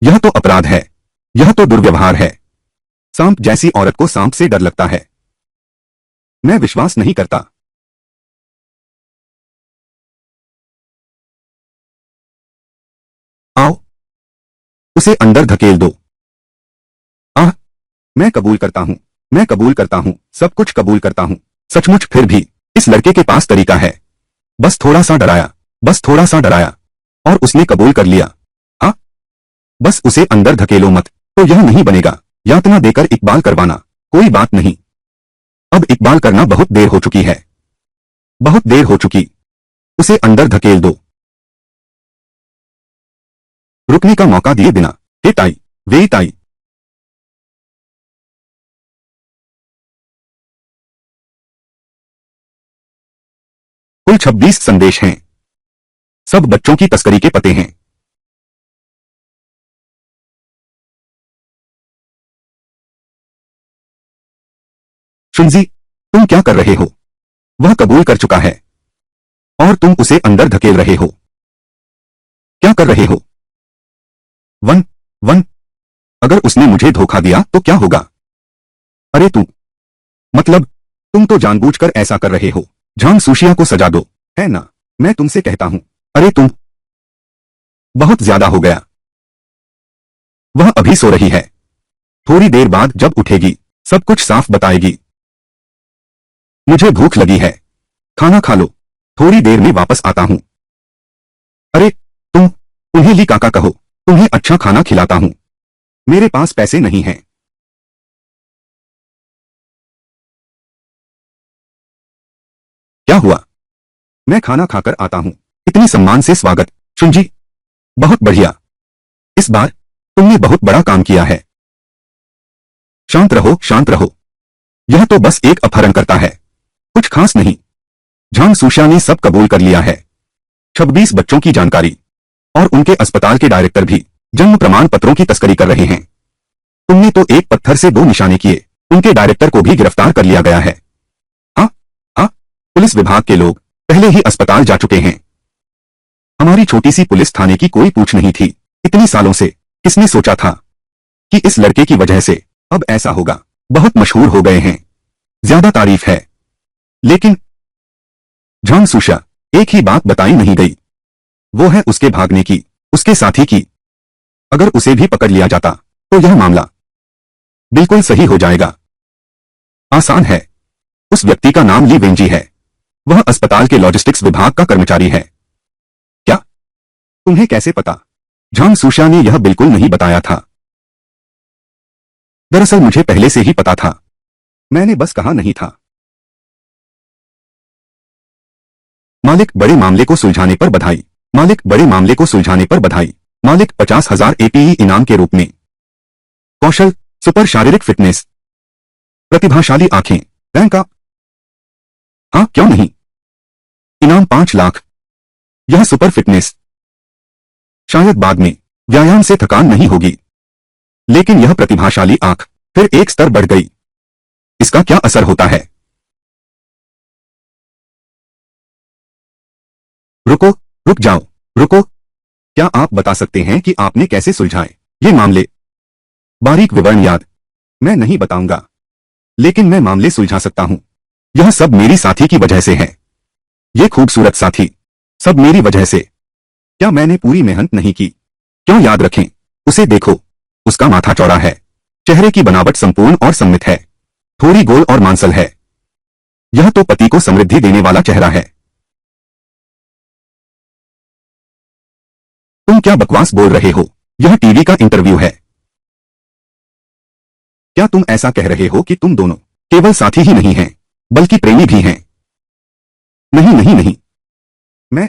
यह तो अपराध है, यह तो दुर्व्यवहार है। सांप जैसी औरत को सांप से डर लगता है? मैं विश्वास नहीं करता। आओ, उसे अंदर धकेल दो। आह, मैं कबूल करता हूं, मैं कबूल करता हूं, सब कुछ कबूल करता हूं। सचमुच फिर भी इस लड़के के पास तरीका है। बस थोड़ा सा डराया, बस थोड़ा सा डराया और उसने कबूल कर लिया। हाँ, बस उसे अंदर धकेलो मत तो यह नहीं बनेगा। यातना देकर इकबाल करवाना कोई बात नहीं। अब इकबाल करना बहुत देर हो चुकी है, बहुत देर हो चुकी। उसे अंदर धकेल दो। रुकने का मौका दिए बिना हे ताई, वे ताई। कुल 26 संदेश हैं, सब बच्चों की तस्करी के पते हैं। शुनजी, तुम क्या कर रहे हो? वह कबूल कर चुका है और तुम उसे अंदर धकेल रहे हो। क्या कर रहे हो? वन वन, अगर उसने मुझे धोखा दिया तो क्या होगा? अरे तू, मतलब तुम तो जानबूझकर ऐसा कर रहे हो। झांग सुशिया को सजा दो, है ना? मैं तुमसे कहता हूं। अरे तुम, बहुत ज्यादा हो गया। वह अभी सो रही है, थोड़ी देर बाद जब उठेगी सब कुछ साफ बताएगी। मुझे भूख लगी है, खाना खा लो, थोड़ी देर में वापस आता हूं। अरे तुम, उन्हें ली काका कहो, तुम्हें अच्छा खाना खिलाता हूं। मेरे पास पैसे नहीं हैं। क्या हुआ? मैं खाना खाकर आता हूं। इतनी सम्मान से स्वागत, शुनजी। बहुत बढ़िया, इस बार तुमने बहुत बड़ा काम किया है। शांत रहो, शांत रहो। यह तो बस एक अपहरणकर्ता है, कुछ खास नहीं। झांग सुशिया ने सब कबूल कर लिया है। 26 बच्चों की जानकारी और उनके अस्पताल के डायरेक्टर भी जन्म प्रमाण पत्रों की तस्करी कर रहे हैं। तुमने तो एक पत्थर से दो निशाने किए, उनके डायरेक्टर को भी गिरफ्तार कर लिया गया है। हाँ हाँ, पुलिस विभाग के लोग पहले ही अस्पताल जा चुके हैं। हमारी छोटी सी पुलिस थाने की कोई पूछ नहीं थी। इतनी सालों से किसने सोचा था कि इस लड़के की वजह से अब ऐसा होगा? बहुत मशहूर हो गए हैं, ज्यादा तारीफ है। लेकिन झांग सुशिया, एक ही बात बताई नहीं गई, वो है उसके भागने की, उसके साथी की। अगर उसे भी पकड़ लिया जाता तो यह मामला बिल्कुल सही हो जाएगा। आसान है। उस व्यक्ति का नाम ली वेंजी है। वह अस्पताल के लॉजिस्टिक्स विभाग का कर्मचारी है। क्या? तुम्हें कैसे पता? झांग सुशिया ने यह बिल्कुल नहीं बताया था। दरअसल मुझे पहले से ही पता था, मैंने बस कहा नहीं था। मालिक, बड़े मामले को सुलझाने पर बधाई। मालिक, बड़े मामले को सुलझाने पर बधाई। मालिक, 50,000 एपीई इनाम के रूप में। कौशल, सुपर शारीरिक फिटनेस, प्रतिभाशाली आंखें, रैंक अप। हाँ, क्यों नहीं? इनाम 5 लाख। यह सुपर फिटनेस, शायद बाद में व्यायाम से थकान नहीं होगी, लेकिन यह प्रतिभाशाली आंख फिर एक स्तर बढ़ गई। इसका क्या असर होता है? रुको, रुक जाओ, रुको। क्या आप बता सकते हैं कि आपने कैसे सुलझाए ये मामले? बारीक विवरण याद मैं नहीं बताऊंगा, लेकिन मैं मामले सुलझा सकता हूं। यह सब मेरी साथी की वजह से है। ये खूबसूरत साथी, सब मेरी वजह से। क्या मैंने पूरी मेहनत नहीं की? क्यों याद रखें? उसे देखो, उसका माथा चौड़ा है, चेहरे की बनावट संपूर्ण और सममित है, थोड़ी गोल और मांसल है। यह तो पति को समृद्धि देने वाला चेहरा है। तुम क्या बकवास बोल रहे हो? यह टीवी का इंटरव्यू है। क्या तुम ऐसा कह रहे हो कि तुम दोनों केवल साथी ही नहीं हैं, बल्कि प्रेमी भी हैं? नहीं नहीं नहीं, मैं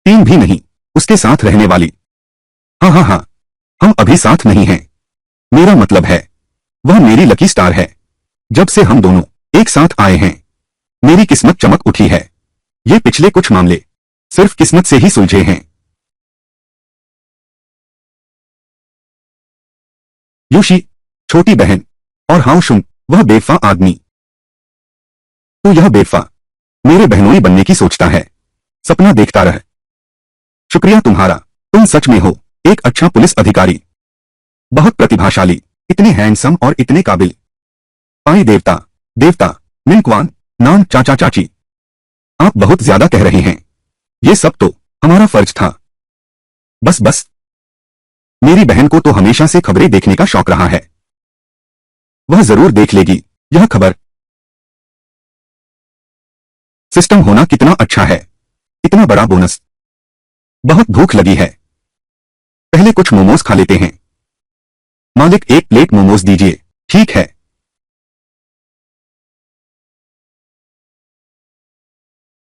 टीम भी नहीं, उसके साथ रहने वाली। हाँ हाँ हाँ, हम अभी साथ नहीं हैं। मेरा मतलब है, वह मेरी लकी स्टार है। जब से हम दोनों एक साथ आए हैं, मेरी किस्मत चमक उठी है। ये पिछले कुछ मामले सिर्फ किस्मत से ही सुलझे हैं। यूशी, छोटी बहन, और हाओशुन, वह बेवफा आदमी। तो यह बेवफा मेरे बहनोई बनने की सोचता है। सपना देखता रह। शुक्रिया तुम्हारा, तुम सच में हो एक अच्छा पुलिस अधिकारी, बहुत प्रतिभाशाली, इतने हैंडसम और इतने काबिल। पाई देवता, देवता, मिनक्वान, नान चाचा चाची, आप बहुत ज्यादा कह रहे हैं। ये सब तो हमारा फर्ज था। बस बस, मेरी बहन को तो हमेशा से खबरें देखने का शौक रहा है। वह जरूर देख लेगी यह खबर। सिस्टम होना कितना अच्छा है, इतना बड़ा बोनस। बहुत भूख लगी है, पहले कुछ मोमोज खा लेते हैं। मालिक, एक प्लेट मोमोज दीजिए। ठीक है।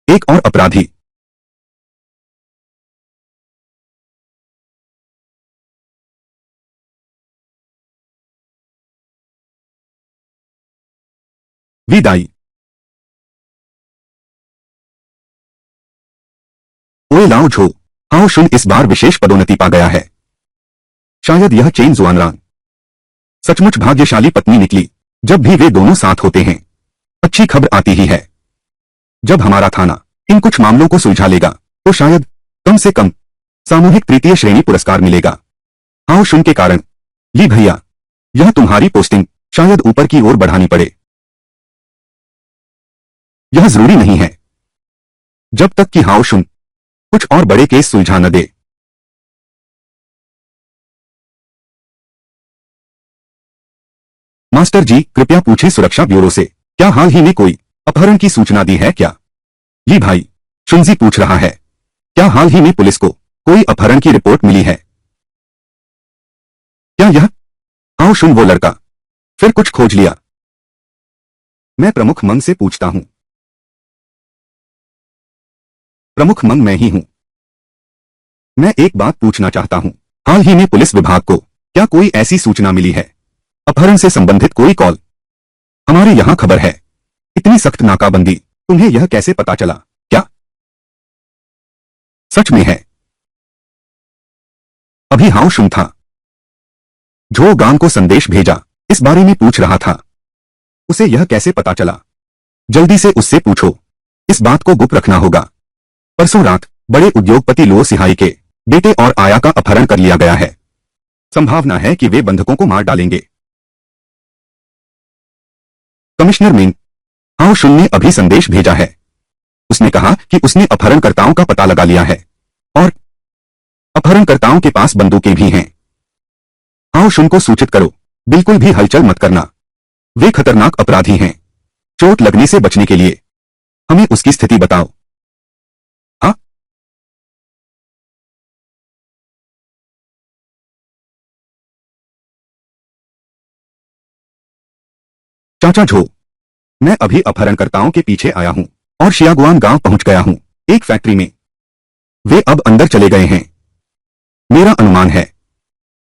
एक और अपराधी। विदाई। ओए लाओ झो, हाओ शुन इस बार विशेष पदोन्नति पा गया है। शायद यह चेन जुआनरान सचमुच भाग्यशाली पत्नी निकली। जब भी वे दोनों साथ होते हैं, अच्छी खबर आती ही है। जब हमारा थाना इन कुछ मामलों को सुलझा लेगा, तो शायद कम से कम सामूहिक तृतीय श्रेणी पुरस्कार मिलेगा। हाओ शुन के कारण। ली भैया, यह तुम्हारी पोस्टिंग शायद ऊपर की ओर बढ़ानी पड़े। यह जरूरी नहीं है, जब तक कि हाओ शुन कुछ और बड़े केस सुलझा न दे। मास्टर जी, कृपया पूछें सुरक्षा ब्यूरो से, क्या हाल ही में कोई अपहरण की सूचना दी है क्या? ली भाई, शुनजी पूछ रहा है, क्या हाल ही में पुलिस को कोई अपहरण की रिपोर्ट मिली है? क्या यह हाओ शुन वो लड़का फिर कुछ खोज लिया? मैं प्रमुख मंग से पूछता हूं। प्रमुख मंग मैं ही हूं। मैं एक बात पूछना चाहता हूं, हाल ही में पुलिस विभाग को क्या कोई ऐसी सूचना मिली है, अपहरण से संबंधित कोई कॉल? हमारे यहां खबर है, इतनी सख्त नाकाबंदी, तुम्हें यह कैसे पता चला? क्या सच में है? अभी हाओ शुन था, झो गांग को संदेश भेजा, इस बारे में पूछ रहा था। उसे यह कैसे पता चला? जल्दी से उससे पूछो, इस बात को गुप्त रखना होगा। परसों रात बड़े उद्योगपति लुओ सिहाई के बेटे और आया का अपहरण कर लिया गया है। संभावना है कि वे बंधकों को मार डालेंगे। कमिश्नर मिंग, हाओ शुन ने अभी संदेश भेजा है। उसने कहा कि उसने अपहरणकर्ताओं का पता लगा लिया है, और अपहरणकर्ताओं के पास बंदूकें भी हैं। हाओ शुन को सूचित करो, बिल्कुल भी हलचल मत करना। वे खतरनाक अपराधी हैं। चोट लगने से बचने के लिए हमें उसकी स्थिति बताओ। हाँ? चाचा झो, मैं अभी अपहरणकर्ताओं के पीछे आया हूं और शियागुआन गांव पहुंच गया हूं, एक फैक्ट्री में। वे अब अंदर चले गए हैं। मेरा अनुमान है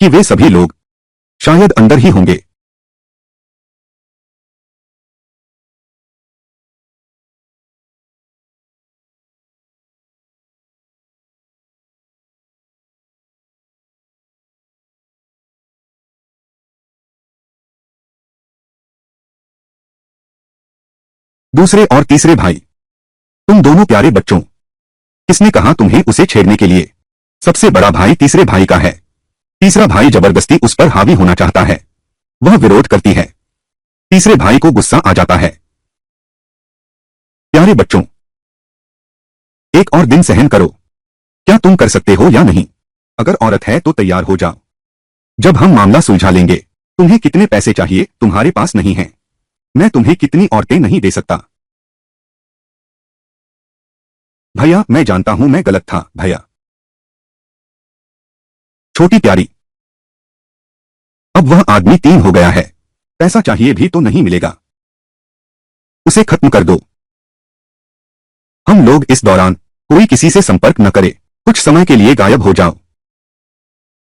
कि वे सभी लोग शायद अंदर ही होंगे। दूसरे और तीसरे भाई, तुम दोनों प्यारे बच्चों, किसने कहा तुम्हें उसे छेड़ने के लिए? सबसे बड़ा भाई तीसरे भाई का है। तीसरा भाई जबरदस्ती उस पर हावी होना चाहता है। वह विरोध करती है। तीसरे भाई को गुस्सा आ जाता है। प्यारे बच्चों, एक और दिन सहन करो। क्या तुम कर सकते हो या नहीं? अगर औरत है तो तैयार हो जाओ। जब हम मामला सुलझा लेंगे। तुम्हें कितने पैसे चाहिए? तुम्हारे पास नहीं है। मैं तुम्हें कितनी औरतें नहीं दे सकता। भैया, मैं जानता हूं मैं गलत था, भैया। छोटी प्यारी, अब वह आदमी 3 हो गया है। पैसा चाहिए भी तो नहीं मिलेगा। उसे खत्म कर दो। हम लोग इस दौरान कोई किसी से संपर्क न करे। कुछ समय के लिए गायब हो जाओ।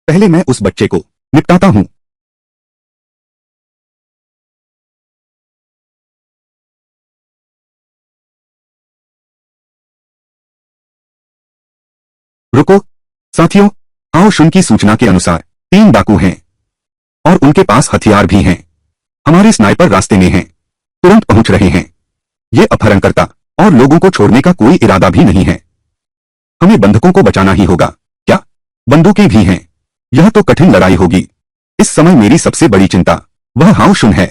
पहले मैं उस बच्चे को निपटाता हूं। रुको साथियों, हाओ शुन की सूचना के अनुसार 3 डाकू हैं और उनके पास हथियार भी हैं। हमारे स्नाइपर रास्ते में हैं, तुरंत पहुंच रहे हैं। ये अपहरणकर्ता और लोगों को छोड़ने का कोई इरादा भी नहीं है। हमें बंधकों को बचाना ही होगा। क्या बंदूकें भी हैं? यह तो कठिन लड़ाई होगी। इस समय मेरी सबसे बड़ी चिंता वह हाओ शुन है।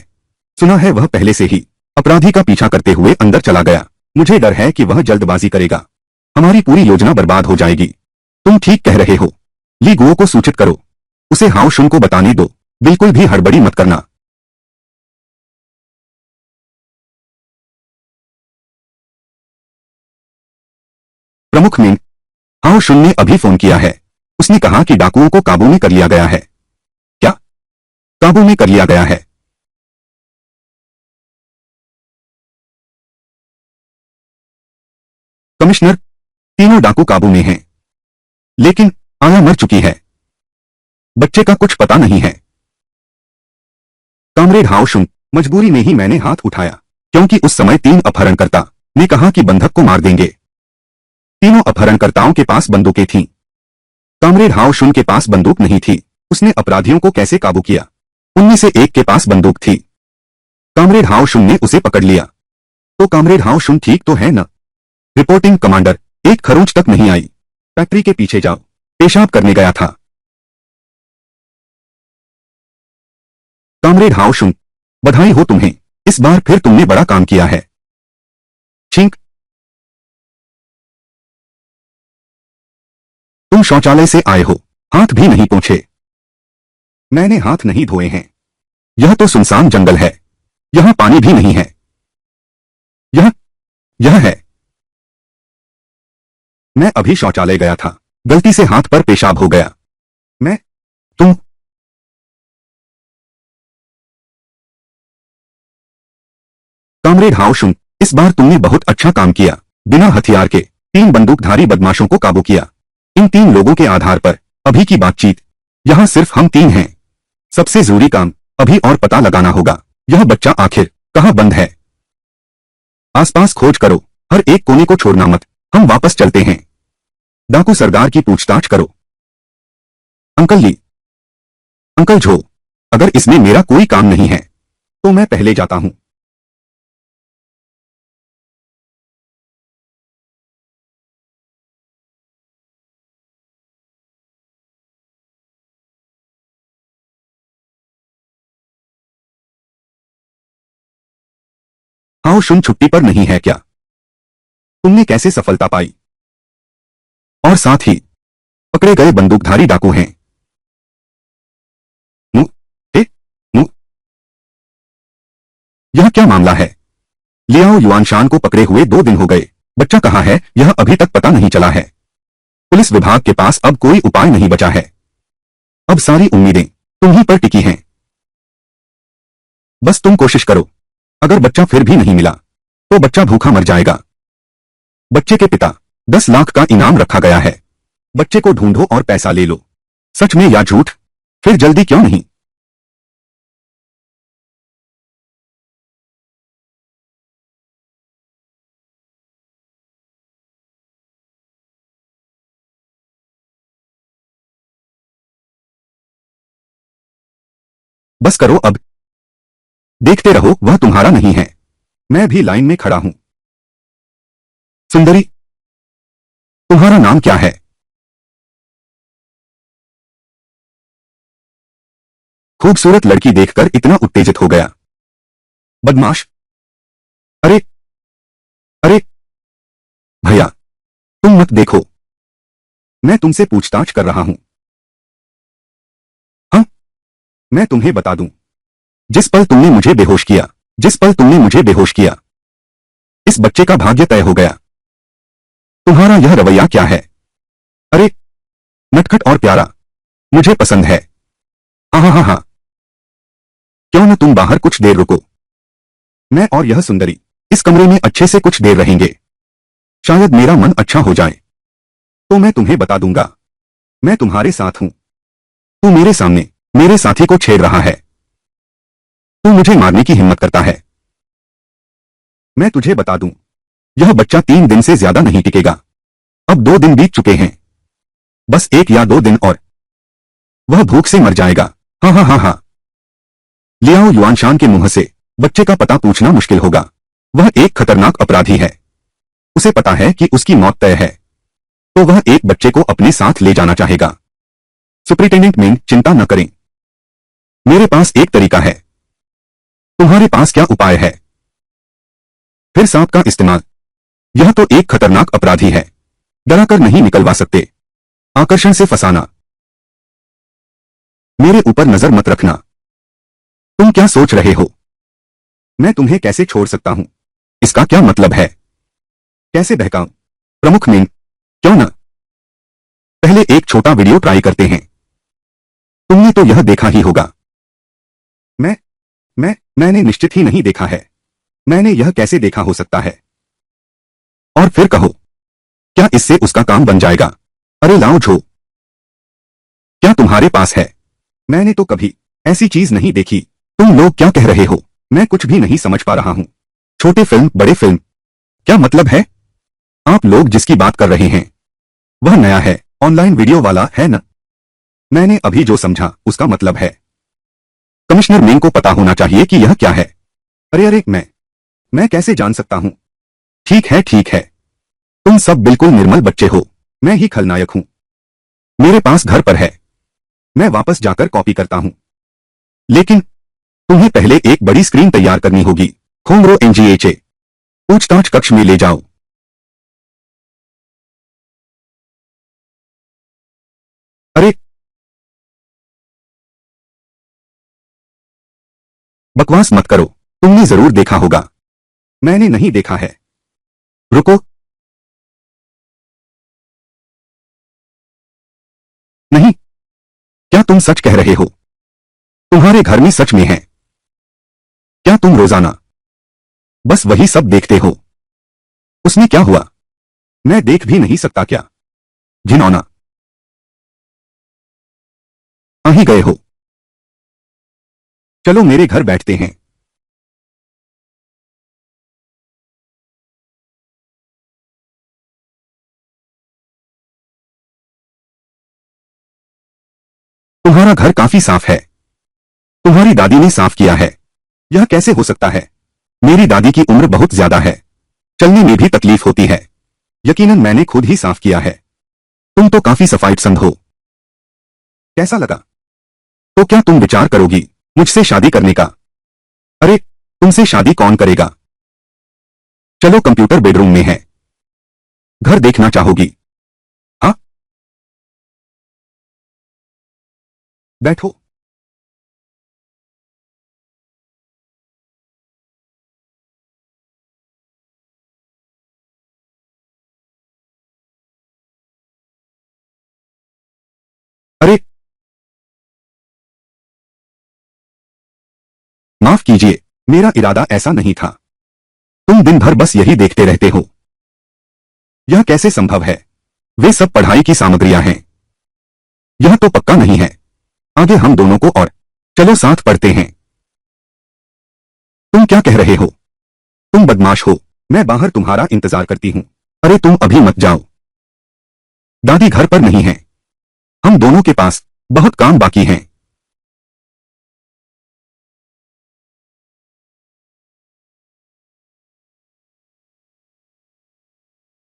सुना है वह पहले से ही अपराधी का पीछा करते हुए अंदर चला गया। मुझे डर है कि वह जल्दबाजी करेगा, हमारी पूरी योजना बर्बाद हो जाएगी। तुम ठीक कह रहे हो। ली गुओ को सूचित करो, उसे हाओ शुन को बताने दो। बिल्कुल भी हड़बड़ी मत करना। प्रमुख मेन, हाओ शुन ने अभी फोन किया है। उसने कहा कि डाकुओं को काबू में कर लिया गया है। क्या काबू में कर लिया गया है? कमिश्नर, तीनों डाकू काबू में हैं, लेकिन आया मर चुकी है। बच्चे का कुछ पता नहीं है। कामरेड हाओ शुन, मजबूरी में ही मैंने हाथ उठाया, क्योंकि उस समय 3 अपहरणकर्ता ने कहा कि बंधक को मार देंगे। तीनों अपहरणकर्ताओं के पास बंदूकें थीं। कामरेड हाओ शुन के पास बंदूक नहीं थी। उसने अपराधियों को कैसे काबू किया? उनमें से एक के पास बंदूक थी। कामरेड हाओ शुन ने उसे पकड़ लिया। तो कामरेड हाओ शुन ठीक तो है न? रिपोर्टिंग कमांडर, एक खरोंच तक नहीं आई। फैक्ट्री के पीछे जाओ, पेशाब करने गया था। कामरेड हाओ शुन, बधाई हो तुम्हें, इस बार फिर तुमने बड़ा काम किया है। छींक, तुम शौचालय से आए हो, हाथ भी नहीं पोंछे। मैंने हाथ नहीं धोए हैं। यह तो सुनसान जंगल है, यहां पानी भी नहीं है। यह यह है। मैं अभी शौचालय गया था, गलती से हाथ पर पेशाब हो गया। मैं तुम कामरेड हाओ शुन, इस बार तुमने बहुत अच्छा काम किया। बिना हथियार के 3 बंदूकधारी बदमाशों को काबू किया। इन 3 लोगों के आधार पर अभी की बातचीत, यहां सिर्फ हम 3 हैं। सबसे जरूरी काम अभी और पता लगाना होगा, यह बच्चा आखिर कहां बंद है। आसपास खोज करो, हर एक कोने को छोड़ना मत। हम वापस चलते हैं। डाकू सरदार की पूछताछ करो। अंकल ली, अंकल झो, अगर इसमें मेरा कोई काम नहीं है तो मैं पहले जाता हूं। हाओ शुन छुट्टी पर नहीं है क्या? तुमने कैसे सफलता पाई? और साथ ही पकड़े गए बंदूकधारी डाकू हैं। मु, ए, मु, यह क्या मामला है? लियाओ युआनशान को पकड़े हुए 2 दिन हो गए। बच्चा कहाँ है यह अभी तक पता नहीं चला है। पुलिस विभाग के पास अब कोई उपाय नहीं बचा है। अब सारी उम्मीदें तुम ही पर टिकी हैं। बस तुम कोशिश करो। अगर बच्चा फिर भी नहीं मिला तो बच्चा भूखा मर जाएगा। बच्चे के पिता 10 लाख का इनाम रखा गया है। बच्चे को ढूंढो और पैसा ले लो। सच में या झूठ? फिर जल्दी क्यों नहीं? बस करो अब। देखते रहो, वह तुम्हारा नहीं है। मैं भी लाइन में खड़ा हूं। सुंदरी, तुम्हारा नाम क्या है? खूबसूरत लड़की देखकर इतना उत्तेजित हो गया। बदमाश। अरे अरे भैया, तुम मत देखो, मैं तुमसे पूछताछ कर रहा हूं। हाँ, मैं तुम्हें बता दूं, जिस पल तुमने मुझे बेहोश किया, जिस पल तुमने मुझे बेहोश किया, इस बच्चे का भाग्य तय हो गया। तुम्हारा यह रवैया क्या है? अरे नटखट और प्यारा, मुझे पसंद है। हाँ हाँ हाँ हाँ, क्यों न तुम बाहर कुछ देर रुको। मैं और यह सुंदरी इस कमरे में अच्छे से कुछ देर रहेंगे। शायद मेरा मन अच्छा हो जाए। तो मैं तुम्हें बता दूंगा, मैं तुम्हारे साथ हूं। तू मेरे सामने मेरे साथी को छेड़ रहा है। तू मुझे मारने की हिम्मत करता है। मैं तुझे बता दूं, यह बच्चा 3 दिन से ज्यादा नहीं टिकेगा। अब 2 दिन बीत चुके हैं। बस 1 या 2 दिन और वह भूख से मर जाएगा। हाँ हाँ हाँ हाँ। लियाओ युआनशान के मुंह से बच्चे का पता पूछना मुश्किल होगा। वह एक खतरनाक अपराधी है। उसे पता है कि उसकी मौत तय है, तो वह एक बच्चे को अपने साथ ले जाना चाहेगा। सुपरिटेंडेंट मिंग, चिंता न करें, मेरे पास एक तरीका है। तुम्हारे पास क्या उपाय है? फिर सांप का इस्तेमाल। यह तो एक खतरनाक अपराधी है, डरा कर नहीं निकलवा सकते। आकर्षण से फंसाना। मेरे ऊपर नजर मत रखना। तुम क्या सोच रहे हो? मैं तुम्हें कैसे छोड़ सकता हूं? इसका क्या मतलब है? कैसे बहकाऊं? प्रमुख मिंग, क्यों न पहले एक छोटा वीडियो ट्राई करते हैं। तुमने तो यह देखा ही होगा। मैं मैंने निश्चित ही नहीं देखा है। मैंने यह कैसे देखा हो सकता है? और फिर कहो, क्या इससे उसका काम बन जाएगा? अरे लाओ झो, क्या तुम्हारे पास है? मैंने तो कभी ऐसी चीज नहीं देखी। तुम लोग क्या कह रहे हो? मैं कुछ भी नहीं समझ पा रहा हूं। छोटे फिल्म बड़े फिल्म, क्या मतलब है? आप लोग जिसकी बात कर रहे हैं वह नया है, ऑनलाइन वीडियो वाला है न? मैंने अभी जो समझा उसका मतलब है, कमिश्नर मिंग को पता होना चाहिए कि यह क्या है। अरे अरे, मैं कैसे जान सकता हूं? ठीक है ठीक है, तुम सब बिल्कुल निर्मल बच्चे हो। मैं ही खलनायक हूं। मेरे पास घर पर है, मैं वापस जाकर कॉपी करता हूं। लेकिन तुम्हें पहले एक बड़ी स्क्रीन तैयार करनी होगी। खोंगरो एनजीएचए, पूछताछ कक्ष में ले जाओ। अरे बकवास मत करो, तुमने जरूर देखा होगा। मैंने नहीं देखा है। रुको, नहीं, क्या तुम सच कह रहे हो? तुम्हारे घर में सच में है? क्या तुम रोजाना बस वही सब देखते हो? उसमें क्या हुआ? मैं देख भी नहीं सकता क्या? घिनौना। आ ही गए हो। चलो मेरे घर बैठते हैं। तुम्हारा घर काफी साफ है। तुम्हारी दादी ने साफ किया है। यह कैसे हो सकता है? मेरी दादी की उम्र बहुत ज्यादा है, चलने में भी तकलीफ होती है। यकीनन मैंने खुद ही साफ किया है। तुम तो काफी सफाई पसंद हो। कैसा लगा? तो क्या तुम विचार करोगी मुझसे शादी करने का? अरे, तुमसे शादी कौन करेगा? चलो, कंप्यूटर बेडरूम में है। घर देखना चाहोगी? हाँ, बैठो। अरे माफ कीजिए, मेरा इरादा ऐसा नहीं था। तुम दिन भर बस यही देखते रहते हो। यह कैसे संभव है? वे सब पढ़ाई की सामग्रियां हैं। यह तो पक्का नहीं है। आगे हम दोनों को और चलो साथ पढ़ते हैं। तुम क्या कह रहे हो? तुम बदमाश हो। मैं बाहर तुम्हारा इंतजार करती हूँ। अरे तुम अभी मत जाओ। दादी घर पर नहीं है। हम दोनों के पास बहुत काम बाकी हैं।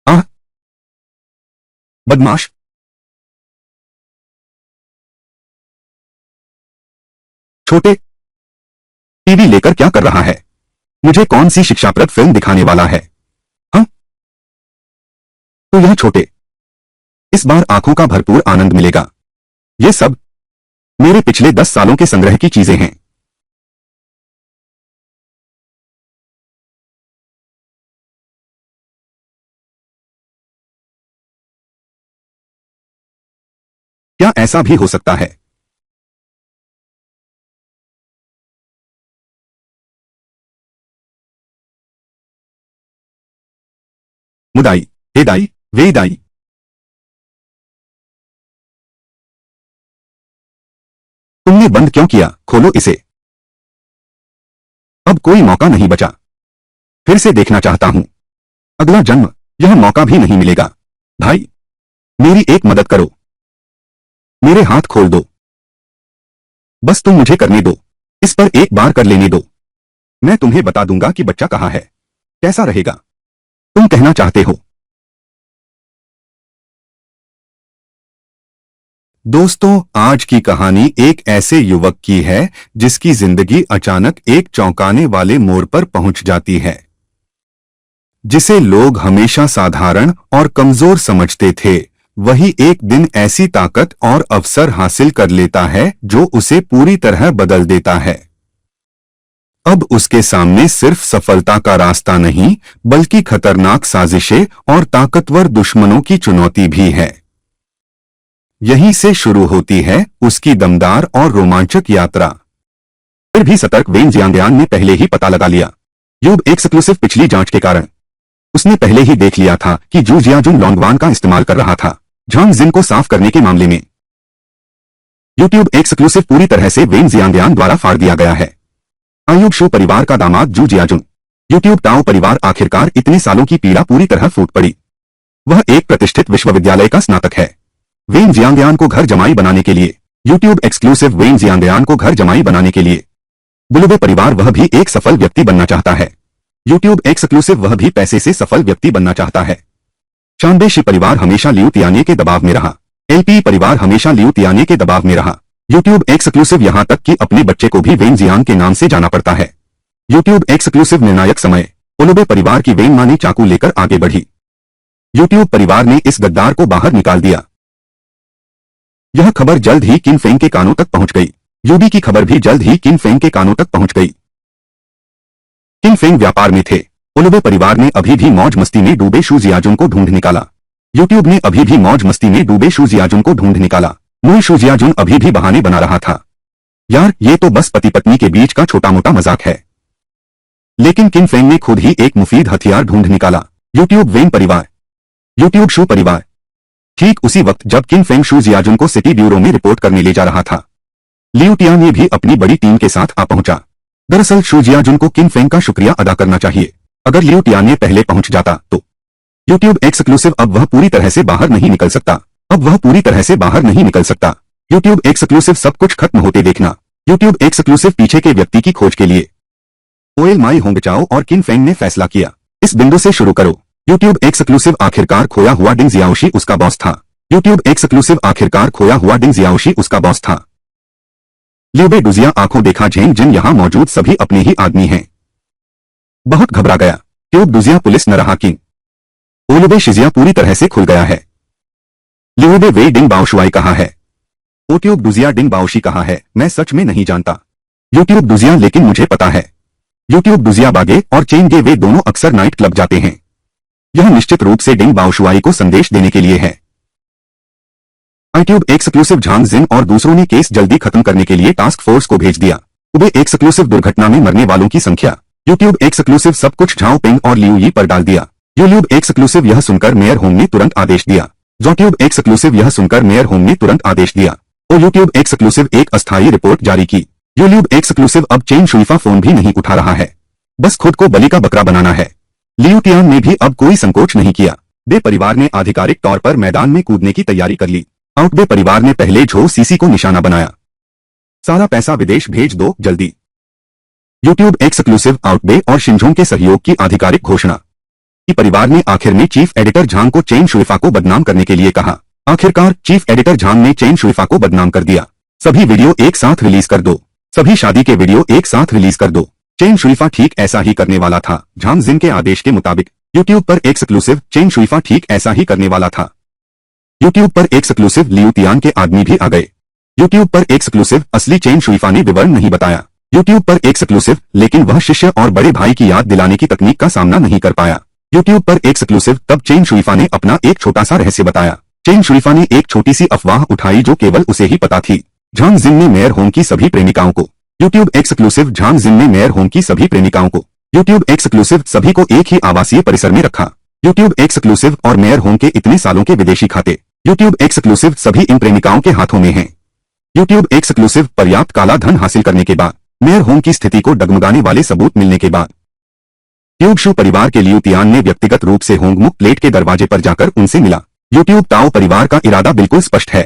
आह, बदमाश। छोटे, टीवी लेकर क्या कर रहा है? मुझे कौन सी शिक्षाप्रद फिल्म दिखाने वाला है? हम तो यह छोटे, इस बार आंखों का भरपूर आनंद मिलेगा। ये सब मेरे पिछले 10 सालों के संग्रह की चीजें हैं। क्या क्या ऐसा भी हो सकता है? मुदाई, हेदाई, वेदाई। तुमने बंद क्यों किया? खोलो इसे। अब कोई मौका नहीं बचा। फिर से देखना चाहता हूं। अगला जन्म यह मौका भी नहीं मिलेगा। भाई, मेरी एक मदद करो। मेरे हाथ खोल दो। बस तुम मुझे करने दो। इस पर एक बार कर लेने दो। मैं तुम्हें बता दूंगा कि बच्चा कहाँ है। कैसा रहेगा? तुम कहना चाहते हो। दोस्तों, आज की कहानी एक ऐसे युवक की है जिसकी जिंदगी अचानक एक चौंकाने वाले मोड़ पर पहुंच जाती है। जिसे लोग हमेशा साधारण और कमजोर समझते थे, वही एक दिन ऐसी ताकत और अवसर हासिल कर लेता है जो उसे पूरी तरह बदल देता है। अब उसके सामने सिर्फ सफलता का रास्ता नहीं, बल्कि खतरनाक साजिशें और ताकतवर दुश्मनों की चुनौती भी है। यहीं से शुरू होती है उसकी दमदार और रोमांचक यात्रा। फिर भी सतर्क वेन जियांगयान ने पहले ही पता लगा लिया। यूब एक्सक्लूसिव पिछली जांच के कारण उसने पहले ही देख लिया था कि जू जियाजुन लॉन्गवान का इस्तेमाल कर रहा था झांग जिन को साफ करने के मामले में। यूट्यूब एक्सक्लूसिव पूरी तरह से वेन जियांगयान द्वारा फाड़ दिया गया है। आयुब शू परिवार का दामाद जू जियाजुन। यूट्यूब टाओ परिवार आखिरकार इतने सालों की पीड़ा पूरी तरह फूट पड़ी। वह एक प्रतिष्ठित विश्वविद्यालय का स्नातक है। वेन जियांगयान को घर जमाई बनाने के लिए यूट्यूब एक्सक्लूसिव वेन जियांगयान को घर जमाई बनाने के लिए बुलुबे परिवार वह भी एक सफल व्यक्ति बनना चाहता है। यूट्यूब एक्सक्लूसिव वह भी पैसे से सफल व्यक्ति बनना चाहता है। चांदेशी परिवार हमेशा लियू तियाने के दबाव में रहा। एलपी परिवार हमेशा लियू तियाने के दबाव में रहा। यूट्यूब एक्सक्लूसिव यहां तक कि अपने बच्चे को भी वेन जियांग के नाम से जाना पड़ता है। यूट्यूब एक्सक्लूसिव निर्णायक समय ओलुबे परिवार की वेन मां ने चाकू लेकर आगे बढ़ी। यूट्यूब परिवार ने इस गद्दार को बाहर निकाल दिया। यह खबर जल्द ही किन फेंग के कानों तक पहुंच गई। यूबी की खबर भी जल्द ही किन फेंग के कानों तक पहुंच गई। किन फेंग व्यापार में थे। ओलुबे परिवार ने अभी भी मौज मस्ती में डूबे शू जियाजुन को ढूंढ निकाला। यूट्यूब ने अभी भी मौज मस्ती में डूबे शू जियाजुन को ढूंढ निकाला। मुई शू जियाजुन अभी भी बहाने बना रहा था। यार, ये तो बस पति पत्नी के बीच का छोटा मोटा मजाक है। लेकिन किन फेंग ने खुद ही एक मुफीद हथियार ढूंढ निकाला। यूट्यूब वेन परिवार, यूट्यूब शू परिवार। ठीक उसी वक्त जब किन फेंग शू जियाजुन को सिटी ब्यूरो में रिपोर्ट करने ले जा रहा था, लियू तियान ने भी अपनी बड़ी टीम के साथ आ पहुंचा। दरअसल शू जियाजुन को किन फेंग का शुक्रिया अदा करना चाहिए। अगर लियू तियान ने पहले पहुंच जाता तो यूट्यूब एक्सक्लूसिव अब वह पूरी तरह से बाहर नहीं निकल सकता। अब वह पूरी तरह से बाहर नहीं निकल सकता। यूट्यूब एक्सक्लूसिव सब कुछ खत्म होते देखना। यूट्यूब एक्सक्लूसिव पीछे के व्यक्ति की खोज के लिए ओएल माई होंगचाओ और किन फेंग ने फैसला किया। इस बिंदु से शुरू करो। यूट्यूब एक्सक्लूसिव आखिरकार खोया हुआ डिंग जियाओशी उसका बॉस था। यूट्यूब एक्सक्लूसिव आखिरकार खोया हुआ डिंग जियाओशी उसका बॉस था। लियूबे डुजिया आंखों देखा झेंग जिन यहां मौजूद सभी अपने ही आदमी हैं। बहुत घबरा गया। ट्यूब डुजिया पुलिस न रहा किंग। ओलुबे शिजिया पूरी तरह से खुल गया है। लियूबे वे डिंग बाओशुआई कहाँ है? ओट्यूब डुजिया डिंग बाओशी कहाँ है? मैं सच में नहीं जानता। यूट्यूब डुजिया, लेकिन मुझे पता है। यूट्यूब डुजिया बागे और चेंगे वे दोनों अक्सर नाइट क्लब जाते हैं। यह निश्चित रूप से डिंग बाओशुआई को संदेश देने के लिए है। आईट्यूब एक्सक्लूसिव झांग जिन और दूसरों ने केस जल्दी खत्म करने के लिए टास्क फोर्स को भेज दिया। उबे एक्सक्लूसिव दुर्घटना में मरने वालों की संख्या। यूट्यूब एक्सक्लूसिव सब कुछ झाओ पेंग और लियू यी पर डाल दिया। यूट्यूब एक्सक्लूसिव यह सुनकर मेयर होम ने तुरंत आदेश दिया। जोट्यूब एक्सक्लूसिव यह सुनकर मेयर होम ने तुरंत आदेश दिया। और यूट्यूब एक्सक्लूसिव एक अस्थायी रिपोर्ट जारी की। यूट्यूब एक्सक्लूसिव अब चेन शुइफा फोन भी नहीं उठा रहा है। बस खुद को बलि का बकरा बनाना है। लियू तियान ने भी अब कोई संकोच नहीं किया। बे परिवार ने आधिकारिक तौर पर मैदान में कूदने की तैयारी कर ली। आउटबे परिवार ने पहले झो सीसी को निशाना बनाया। सारा पैसा विदेश भेज दो जल्दी। यूट्यूब एक्सक्लूसिव आउटबे और शिंजोंग के सहयोग की आधिकारिक घोषणा। कि परिवार ने आखिर में चीफ एडिटर झांग को चेन शुइफा को बदनाम करने के लिए कहा। आखिरकार चीफ एडिटर झांग ने चेन शुइफा को बदनाम कर दिया। सभी वीडियो एक साथ रिलीज कर दो। सभी शादी के वीडियो एक साथ रिलीज कर दो। चेन शुइफा ठीक ऐसा ही करने वाला था। झांग जिन के आदेश के मुताबिक यूट्यूब पर एक्सक्लूसिव चेन शुइफा ठीक ऐसा ही करने वाला था। यूट्यूब पर एक्सक्लूसिव लियू तियान के आदमी भी आ गए। यूट्यूब पर एक्सक्लूसिव असली चेन शुइफा ने विवरण नहीं बताया। यूट्यूब पर एक्सक्लूसिव, लेकिन वह शिष्य और बड़े भाई की याद दिलाने की तकनीक का सामना नहीं कर पाया। यूट्यूब पर एक्सक्लूसिव तब चेन शुइफा ने अपना एक छोटा सा रहस्य बताया। चेन शुइफा ने एक छोटी सी अफवाह उठाई जो केवल उसे ही पता थी। झांग जिन ने मेयर होंग की सभी प्रेमिकाओं को यूट्यूब एक्सक्लूसिव। झांग जिन ने मेयर होंग की सभी प्रेमिकाओं को यूट्यूब एक्सक्लूसिव सभी को एक ही आवासीय परिसर में रखा। यूट्यूब एक्सक्लूसिव और मेयर होंग के इतने सालों के विदेशी खाते यूट्यूब एक्सक्लूसिव सभी इन प्रेमिकाओं के हाथों में हैं। यूट्यूब एक्सक्लूसिव पर्याप्त काला धन हासिल करने के बाद, मेयर होंग की स्थिति को डगमगाने वाले सबूत मिलने के बाद, यूट्यूब शू परिवार के लियू तियान ने व्यक्तिगत रूप से होंगमुक प्लेट के दरवाजे पर जाकर उनसे मिला। यूट्यूब ताओ परिवार का इरादा बिल्कुल स्पष्ट है।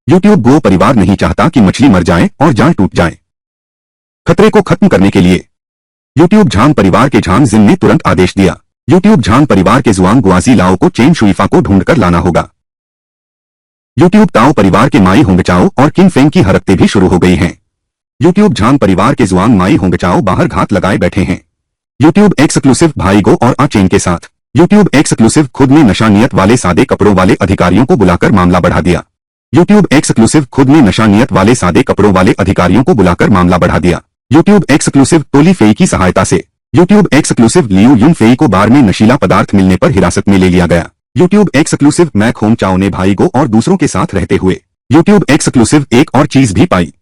यूट्यूब गो परिवार नहीं चाहता कि मछली मर जाए और जाल टूट जाए। खतरे को खत्म करने के लिए यूट्यूब झांग परिवार के झांग जिन ने तुरंत आदेश दिया। यूट्यूब झांग परिवार के जुआंग गुआजी लाओ को चेन शुइफा को ढूंढकर लाना होगा। यूट्यूब ताओ परिवार के माई होंगचाओ और किंग फेंग की हरकतें भी शुरू हो गई हैं। यूट्यूब झांग परिवार के जुआंग माई होंगचाओ बाहर घात लगाए बैठे हैं। यूट्यूब एक्सक्लूसिव भाई गो और आ चेन के साथ यूट्यूब एक्सक्लूसिव खुद ने नशा नियत वाले सादे कपड़ों वाले अधिकारियों को बुलाकर मामला बढ़ा दिया। यूट्यूब एक्सक्लूसिव खुद ने नशा नियत वाले सादे कपड़ों वाले अधिकारियों को बुलाकर मामला बढ़ा दिया। यूट्यूब एक्सक्लूसिव टोली फेई की सहायता से यूट्यूब एक्सक्लूसिव लियू युन फेई को बार में नशीला पदार्थ मिलने पर हिरासत में ले लिया गया। यूट्यूब एक्सक्लूसिव मैक होंगचाओ ने भाई गो और दूसरों के साथ रहते हुए यूट्यूब एक्सक्लूसिव एक और चीज भी पाई।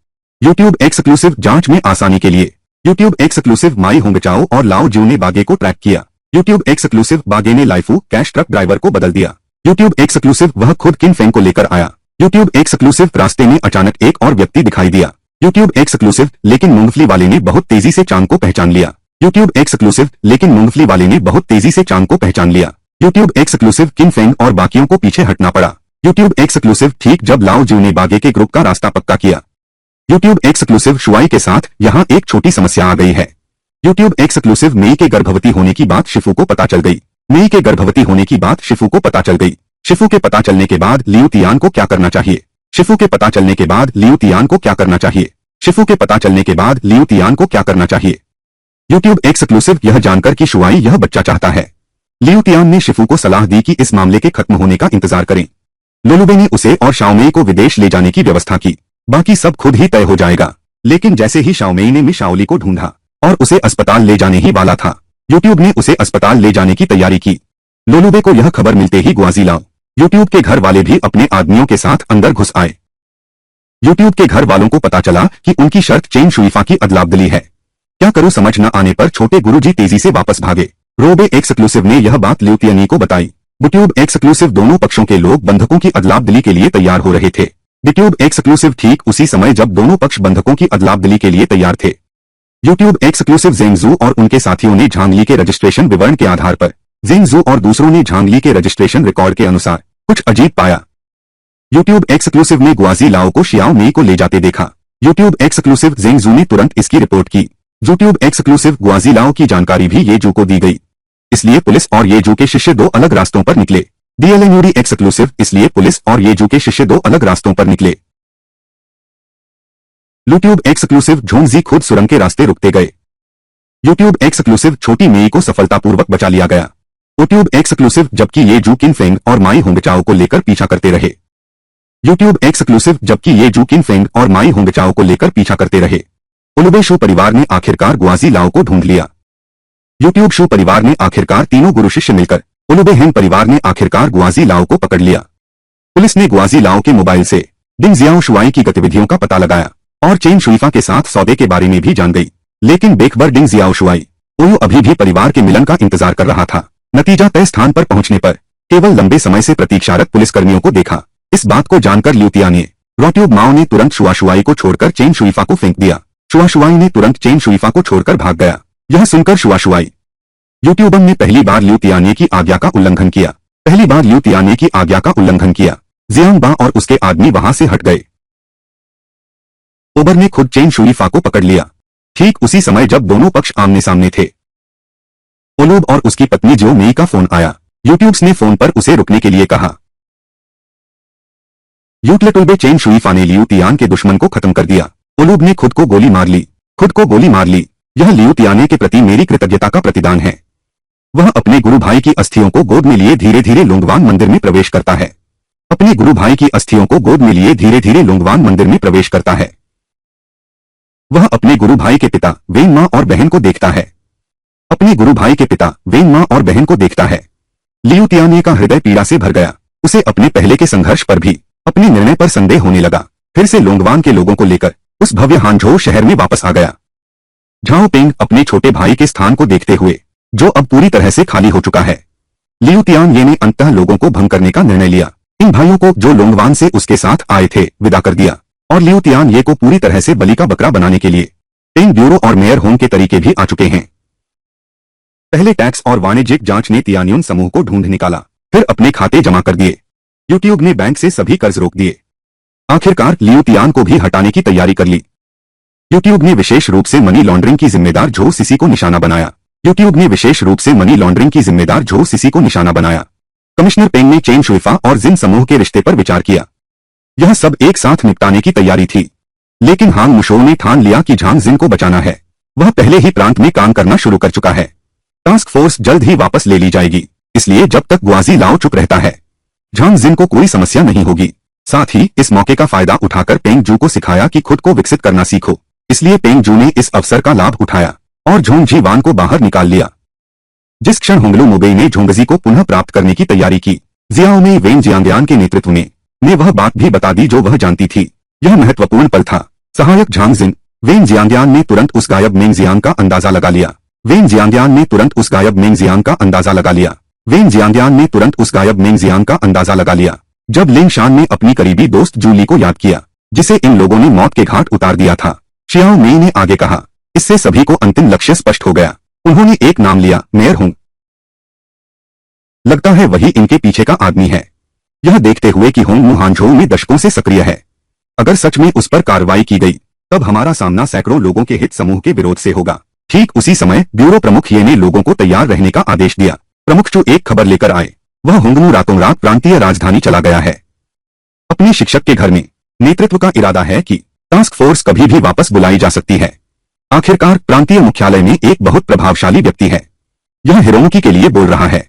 यूट्यूब एक्सक्लूसिव जांच में आसानी के लिए यूट्यूब एक्सक्लूसिव माई होंगचाओ और लाओ ज्यू ने बागे को ट्रैक किया। यूट्यूब एक्सक्लूसिव बागे ने लाइफू कैश ट्रक ड्राइवर को बदल दिया। यूट्यूब एक्सक्लूसिव वह खुद किन फेंग को लेकर आया। यूट्यूब एक्सक्लूसिव रास्ते में अचानक एक और व्यक्ति दिखाई दिया। यूट्यूब एक्सक्लूसिव लेकिन मूंगफली वाले ने बहुत तेजी से चांद को पहचान लिया। यूट्यूब एक्सक्लूसिव लेकिन मूंगफली वाले ने बहुत तेजी से चांद को पहचान लिया। यूट्यूब एक्सक्लूसिव किन फेंग और बाकियों को पीछे हटना पड़ा। यूट्यूब एक्सक्लूसिव ठीक जब लाओ ज्यू ने बागे के ग्रुप का रास्ता पक्का किया। यूट्यूब एक्सक्लूसिव शुआई के साथ यहाँ एक छोटी समस्या आ गई है। यूट्यूब एक्सक्लूसिव मेई के गर्भवती होने की बात शिफू को पता चल गई। मेई के गर्भवती होने की बात शिफू को पता चल गई। शिफू के पता चलने के बाद लियू तियान को क्या करना चाहिए। शिफू के पता चलने के बाद लियू तियान को क्या करना चाहिए। शिफू के पता चलने के बाद लियू तियान को क्या करना चाहिए। यूट्यूब एक्सक्लूसिव यह जानकर कि शुआई यह बच्चा चाहता है। लियू तियान ने शिफू को सलाह दी कि इस मामले के खत्म होने का इंतजार करें। लोलुबे ने उसे और शाओमेई को विदेश ले जाने की व्यवस्था की। बाकी सब खुद ही तय हो जाएगा। लेकिन जैसे ही शाओमेई ने मिशाओली को ढूंढा और उसे अस्पताल ले जाने ही वाला था, यूट्यूब ने उसे अस्पताल ले जाने की तैयारी की। लोलुबे को यह खबर मिलते ही गुआजीलाओ यूट्यूब के घर वाले भी अपने आदमियों के साथ अंदर घुस आए। यूट्यूब के घर वालों को पता चला कि उनकी शर्त चेन शुइफा की अदलाबदली है। क्या करूं समझ न आने पर छोटे गुरुजी तेजी से वापस भागे। रोबे एक्सक्लूसिव ने यह बात लियू तियानी को बताई। यूट्यूब एक्सक्लूसिव दोनों पक्षों के लोग बंधकों की अदलाबदली के लिए तैयार हो रहे थे। यूट्यूब एक्सक्लूसिव ठीक उसी समय जब दोनों पक्ष बंधकों की अदलाबदली के लिए तैयार थे। यूट्यूब एक्सक्लूसिव जेंगजू और उनके साथियों ने झांगली के रजिस्ट्रेशन विवरण के आधार पर जेंगजू और दूसरों ने झांगली के रजिस्ट्रेशन रिकॉर्ड के अनुसार कुछ अजीब पाया। यूट्यूब एक्सक्लूसिव ने गुआजी लाओ को शियाओ मेई को ले जाते देखा। यूट्यूब एक्सक्लूसिव जेंगजू ने तुरंत इसकी रिपोर्ट की। यूट्यूब एक्सक्लूसिव गुआजी लाओ की जानकारी भी ये जू को दी गई। इसलिए पुलिस और ये जू के शिष्य दो अलग रास्तों पर निकले। डीएलएनयूडी एक्सक्लूसिव इसलिए पुलिस और ये जू के शिष्य दो अलग रास्तों पर निकले। यूट्यूब एक्सक्लूसिव झोंगजी खुद सुरंग के रास्ते रुकते गए। यूट्यूब एक्सक्लूसिव छोटी मेई को सफलतापूर्वक बचा लिया गया। यूट्यूब एक्सक्लूसिव जबकि ये जू किन फेंग और माई होंगचाओ को लेकर पीछा करते रहे। यूट्यूब एक्सक्लूसिव जबकि ये जू किन फेंग और माई होंगचाओ को लेकर पीछा करते रहे। उलुबे शू परिवार ने आखिरकार गुआजी लाओ को ढूंढ लिया। यूट्यूब शू परिवार ने आखिरकार तीनों गुरु शिष्य मिलकर उलुबे हेंग परिवार ने आखिरकार गुआजी लाओ को पकड़ लिया। पुलिस ने गुआजी लाओ के मोबाइल से डिंग जियाओ शुआई की गतिविधियों का पता लगाया और चेन शुइफा के साथ सौदे के बारे में भी जान गई। लेकिन बेखबर डिंग जियाओ शुआई ओयू अभी भी परिवार के मिलन का इंतजार कर रहा था। नतीजा तय स्थान पर पहुंचने पर केवल लंबे समय से प्रतीक्षारत पुलिसकर्मियों को देखा। इस बात को जानकर लियू तियानी रोट्यूब माओ ने तुरंत शुआशुआई को छोड़कर चेन शुइफा को फेंक दिया। शुआशुआई ने तुरंत चेन शुइफा को छोड़कर भाग गया। यह सुनकर शुआशुआई यूट्यूबर ने पहली बार लियू तियानी की आज्ञा का उल्लंघन किया। पहली बार लियू तियानी की आज्ञा का उल्लंघन किया। जियांग बा और उसके आदमी वहां से हट गए। ओबर ने खुद चेन शुइफा को पकड़ लिया ठीक उसी समय जब दोनों पक्ष आमने सामने थे। ओलूब और उसकी पत्नी जो मेई का फोन आया। यूट्यूब्स ने फोन पर उसे रुकने के लिए कहा। यूटलेटुलबे चेन शुइफा ने लियू तियान के दुश्मन को खत्म कर दिया। ओलूब ने खुद को गोली मार ली। खुद को गोली मार ली। यह लियू तियाने के प्रति मेरी कृतज्ञता का प्रतिदान है। वह अपने गुरु भाई की अस्थियों को गोद में लिए धीरे धीरे लुंगवान मंदिर में प्रवेश करता है। अपने गुरु भाई की अस्थियों को गोद में लिए धीरे धीरे लुंगवान मंदिर में प्रवेश करता है। वह अपने गुरु भाई के पिता वेन मां और बहन को देखता है। अपने गुरु भाई के पिता वेन मां और बहन को देखता है। लियू तियाने का हृदय पीड़ा से भर गया। उसे अपने पहले के संघर्ष पर भी अपने निर्णय पर संदेह होने लगा। फिर से लोंगवान के लोगों को लेकर उस भव्य हांझोउ शहर में वापस आ गया। झाओ पेंग अपने छोटे भाई के स्थान को देखते हुए, जो अब पूरी तरह से खाली हो चुका है, लियू तियान ये ने अंततः लोगों को भंग करने का निर्णय लिया। इन भाइयों को, जो लोंगवान से उसके साथ आए थे, विदा कर दिया और लियू तियान ये को पूरी तरह से बलि का बकरा बनाने के लिए पेंग ब्यूरो और मेयर होम के तरीके भी आ चुके हैं। पहले टैक्स और वाणिज्यिक जांच ने तियान्युन समूह को ढूंढ निकाला, फिर अपने खाते जमा कर दिए। यूट्यूब ने बैंक से सभी कर्ज रोक दिए। आखिरकार लियू तियान को भी हटाने की तैयारी कर ली। यूट्यूब ने विशेष रूप से मनी लॉन्ड्रिंग की जिम्मेदार झो सीसी को निशाना बनाया। यूट्यूब ने विशेष रूप से मनी लॉन्ड्रिंग की जिम्मेदार झो सीसी को निशाना बनाया। कमिश्नर पेंग ने चेन शुइफा और जिन समूह के रिश्ते पर विचार किया। यह सब एक साथ निपटाने की तैयारी थी, लेकिन हांग मुशो ने ठान लिया कि झांग जिन को बचाना है। वह पहले ही प्रांत में काम करना शुरू कर चुका है। टास्क फोर्स जल्द ही वापस ले ली जाएगी, इसलिए जब तक गुआजी लाओ चुप रहता है, झांग जिन को कोई समस्या नहीं होगी। साथ ही इस मौके का फायदा उठाकर पेंग जू को सिखाया कि खुद को विकसित करना सीखो। इसलिए पेंग जू ने इस अवसर का लाभ उठाया और झोंगजी वान को बाहर निकाल लिया। जिस क्षण होंगलू मुबेई ने झोंगजी को पुनः प्राप्त करने की तैयारी की, जियाओ में वेन जियांगयान के नेतृत्व में ने वह बात भी बता दी जो वह जानती थी। यह महत्वपूर्ण पल था। सहायक झांग जिन वेन जियांगयान ने तुरंत उस गायब मेंग जियांग का अंदाजा लगा लिया। वेन जियांगयान ने तुरंत उस गायब मेंग जियांग का अंदाजा लगा लिया। वेन जियांगयान ने तुरंत उस गायब मेंग जियांग का अंदाजा लगा लिया। जब लिंग शान ने अपनी करीबी दोस्त जूली को याद किया, जिसे इन लोगों ने मौत के घाट उतार दिया था, शियाओ मेई ने आगे कहा, इससे सभी को अंतिम लक्ष्य स्पष्ट हो गया। उन्होंने एक नाम लिया, मेयर होंग। लगता है वही इनके पीछे का आदमी है। यह देखते हुए कि होंग हांझोउ में दशकों से सक्रिय है, अगर सच में उस पर कार्रवाई की गई, तब हमारा सामना सैकड़ों लोगों के हित समूह के विरोध से होगा। ठीक उसी समय ब्यूरो प्रमुख ये ने लोगों को तैयार रहने का आदेश दिया। प्रमुख चू एक खबर लेकर आए। वह होंगनू रातों रात प्रांतीय राजधानी चला गया है। अपने शिक्षक के घर में नेतृत्व का इरादा है कि टास्क फोर्स कभी भी वापस बुलाई जा सकती है। आखिरकार प्रांतीय मुख्यालय में एक बहुत प्रभावशाली व्यक्ति है। यह हिरोमुकी के लिए बोल रहा है।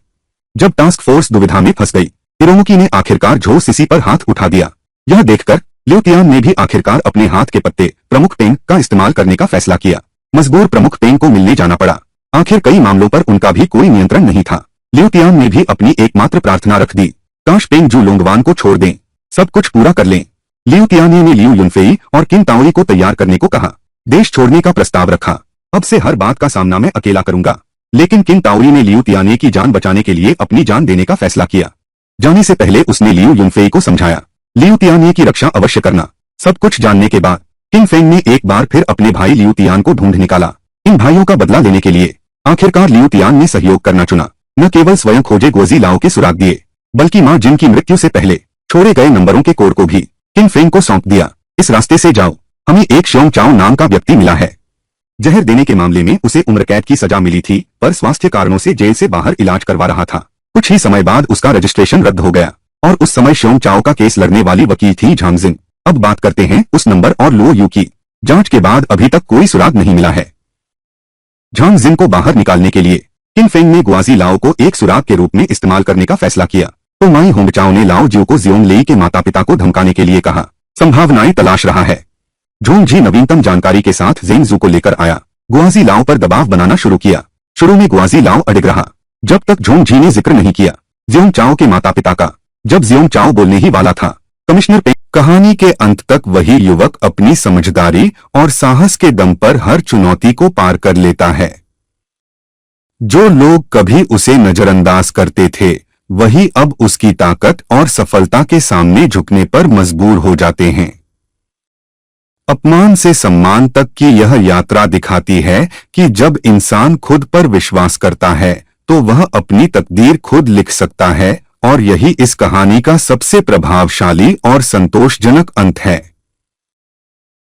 जब टास्क फोर्स दुविधा में फंस गई, हिरोमुकी ने आखिरकार झो सीसी पर हाथ उठा दिया। यह देखकर लियू तियान ने भी आखिरकार अपने हाथ के पत्ते प्रमुख पेंग का इस्तेमाल करने का फैसला किया। मजबूर प्रमुख पेंग को मिलने जाना पड़ा। आखिर कई मामलों पर उनका भी कोई नियंत्रण नहीं था। लियू तियान ने भी अपनी एकमात्र प्रार्थना रख दी, काश पेंग जू लोंगवान को छोड़ दें, सब कुछ पूरा कर लें। लियू तियान ने लियू युनफेई और किन ताओई को तैयार करने को कहा। देश छोड़ने का प्रस्ताव रखा। अब से हर बात का सामना मैं अकेला करूंगा। लेकिन किन ताओई ने लियू तियाने की जान बचाने के लिए अपनी जान देने का फैसला किया। जाने से पहले उसने लियू युनफेई को समझाया, लियू तियाने की रक्षा अवश्य करना। सब कुछ जानने के बाद किन फेंग ने एक बार फिर अपने भाई लियू तियान को ढूंढ निकाला। इन भाइयों का बदला लेने के लिए आखिरकार लियू तियान ने सहयोग करना चुना। न केवल स्वयं खोजे गुओजी लाओ के सुराग दिए, बल्कि मां जिन की मृत्यु से पहले छोड़े गए नंबरों के कोड को भी किन फेंग को सौंप दिया। इस रास्ते से जाओ, हमें एक श्योंग चाओ नाम का व्यक्ति मिला है। जहर देने के मामले में उसे उम्र कैद की सजा मिली थी, पर स्वास्थ्य कारणों से जेल से बाहर इलाज करवा रहा था। कुछ ही समय बाद उसका रजिस्ट्रेशन रद्द हो गया और उस समय श्योंग चाओ का केस लड़ने वाली वकील थी झांग जिन। अब बात करते हैं उस नंबर और लो यू की। जांच के बाद अभी तक कोई सुराग नहीं मिला है। झांग जिन को बाहर निकालने के लिए किन फेंग ने गुआजी लाओ को एक सुराग के रूप में इस्तेमाल करने का फैसला किया, तो माई होंगचाओ ने लाओ जियो को जियोंग लेई के माता पिता को धमकाने के लिए कहा। संभावनाएं तलाश रहा है। झोंग जी नवीनतम जानकारी के साथ जेंग जू को लेकर आया। गुआजी लाओ पर दबाव बनाना शुरू किया। शुरू में गुआजी लाओ अड़िग रहा, जब तक झोंग जी ने जिक्र नहीं किया जियोंग चाओ के माता पिता का। जब जियोंग चाओ बोलने ही वाला था, कमिश्नर पेंग। कहानी के अंत तक वही युवक अपनी समझदारी और साहस के दम पर हर चुनौती को पार कर लेता है। जो लोग कभी उसे नजरअंदाज करते थे, वही अब उसकी ताकत और सफलता के सामने झुकने पर मजबूर हो जाते हैं। अपमान से सम्मान तक की यह यात्रा दिखाती है कि जब इंसान खुद पर विश्वास करता है, तो वह अपनी तकदीर खुद लिख सकता है, और यही इस कहानी का सबसे प्रभावशाली और संतोषजनक अंत है।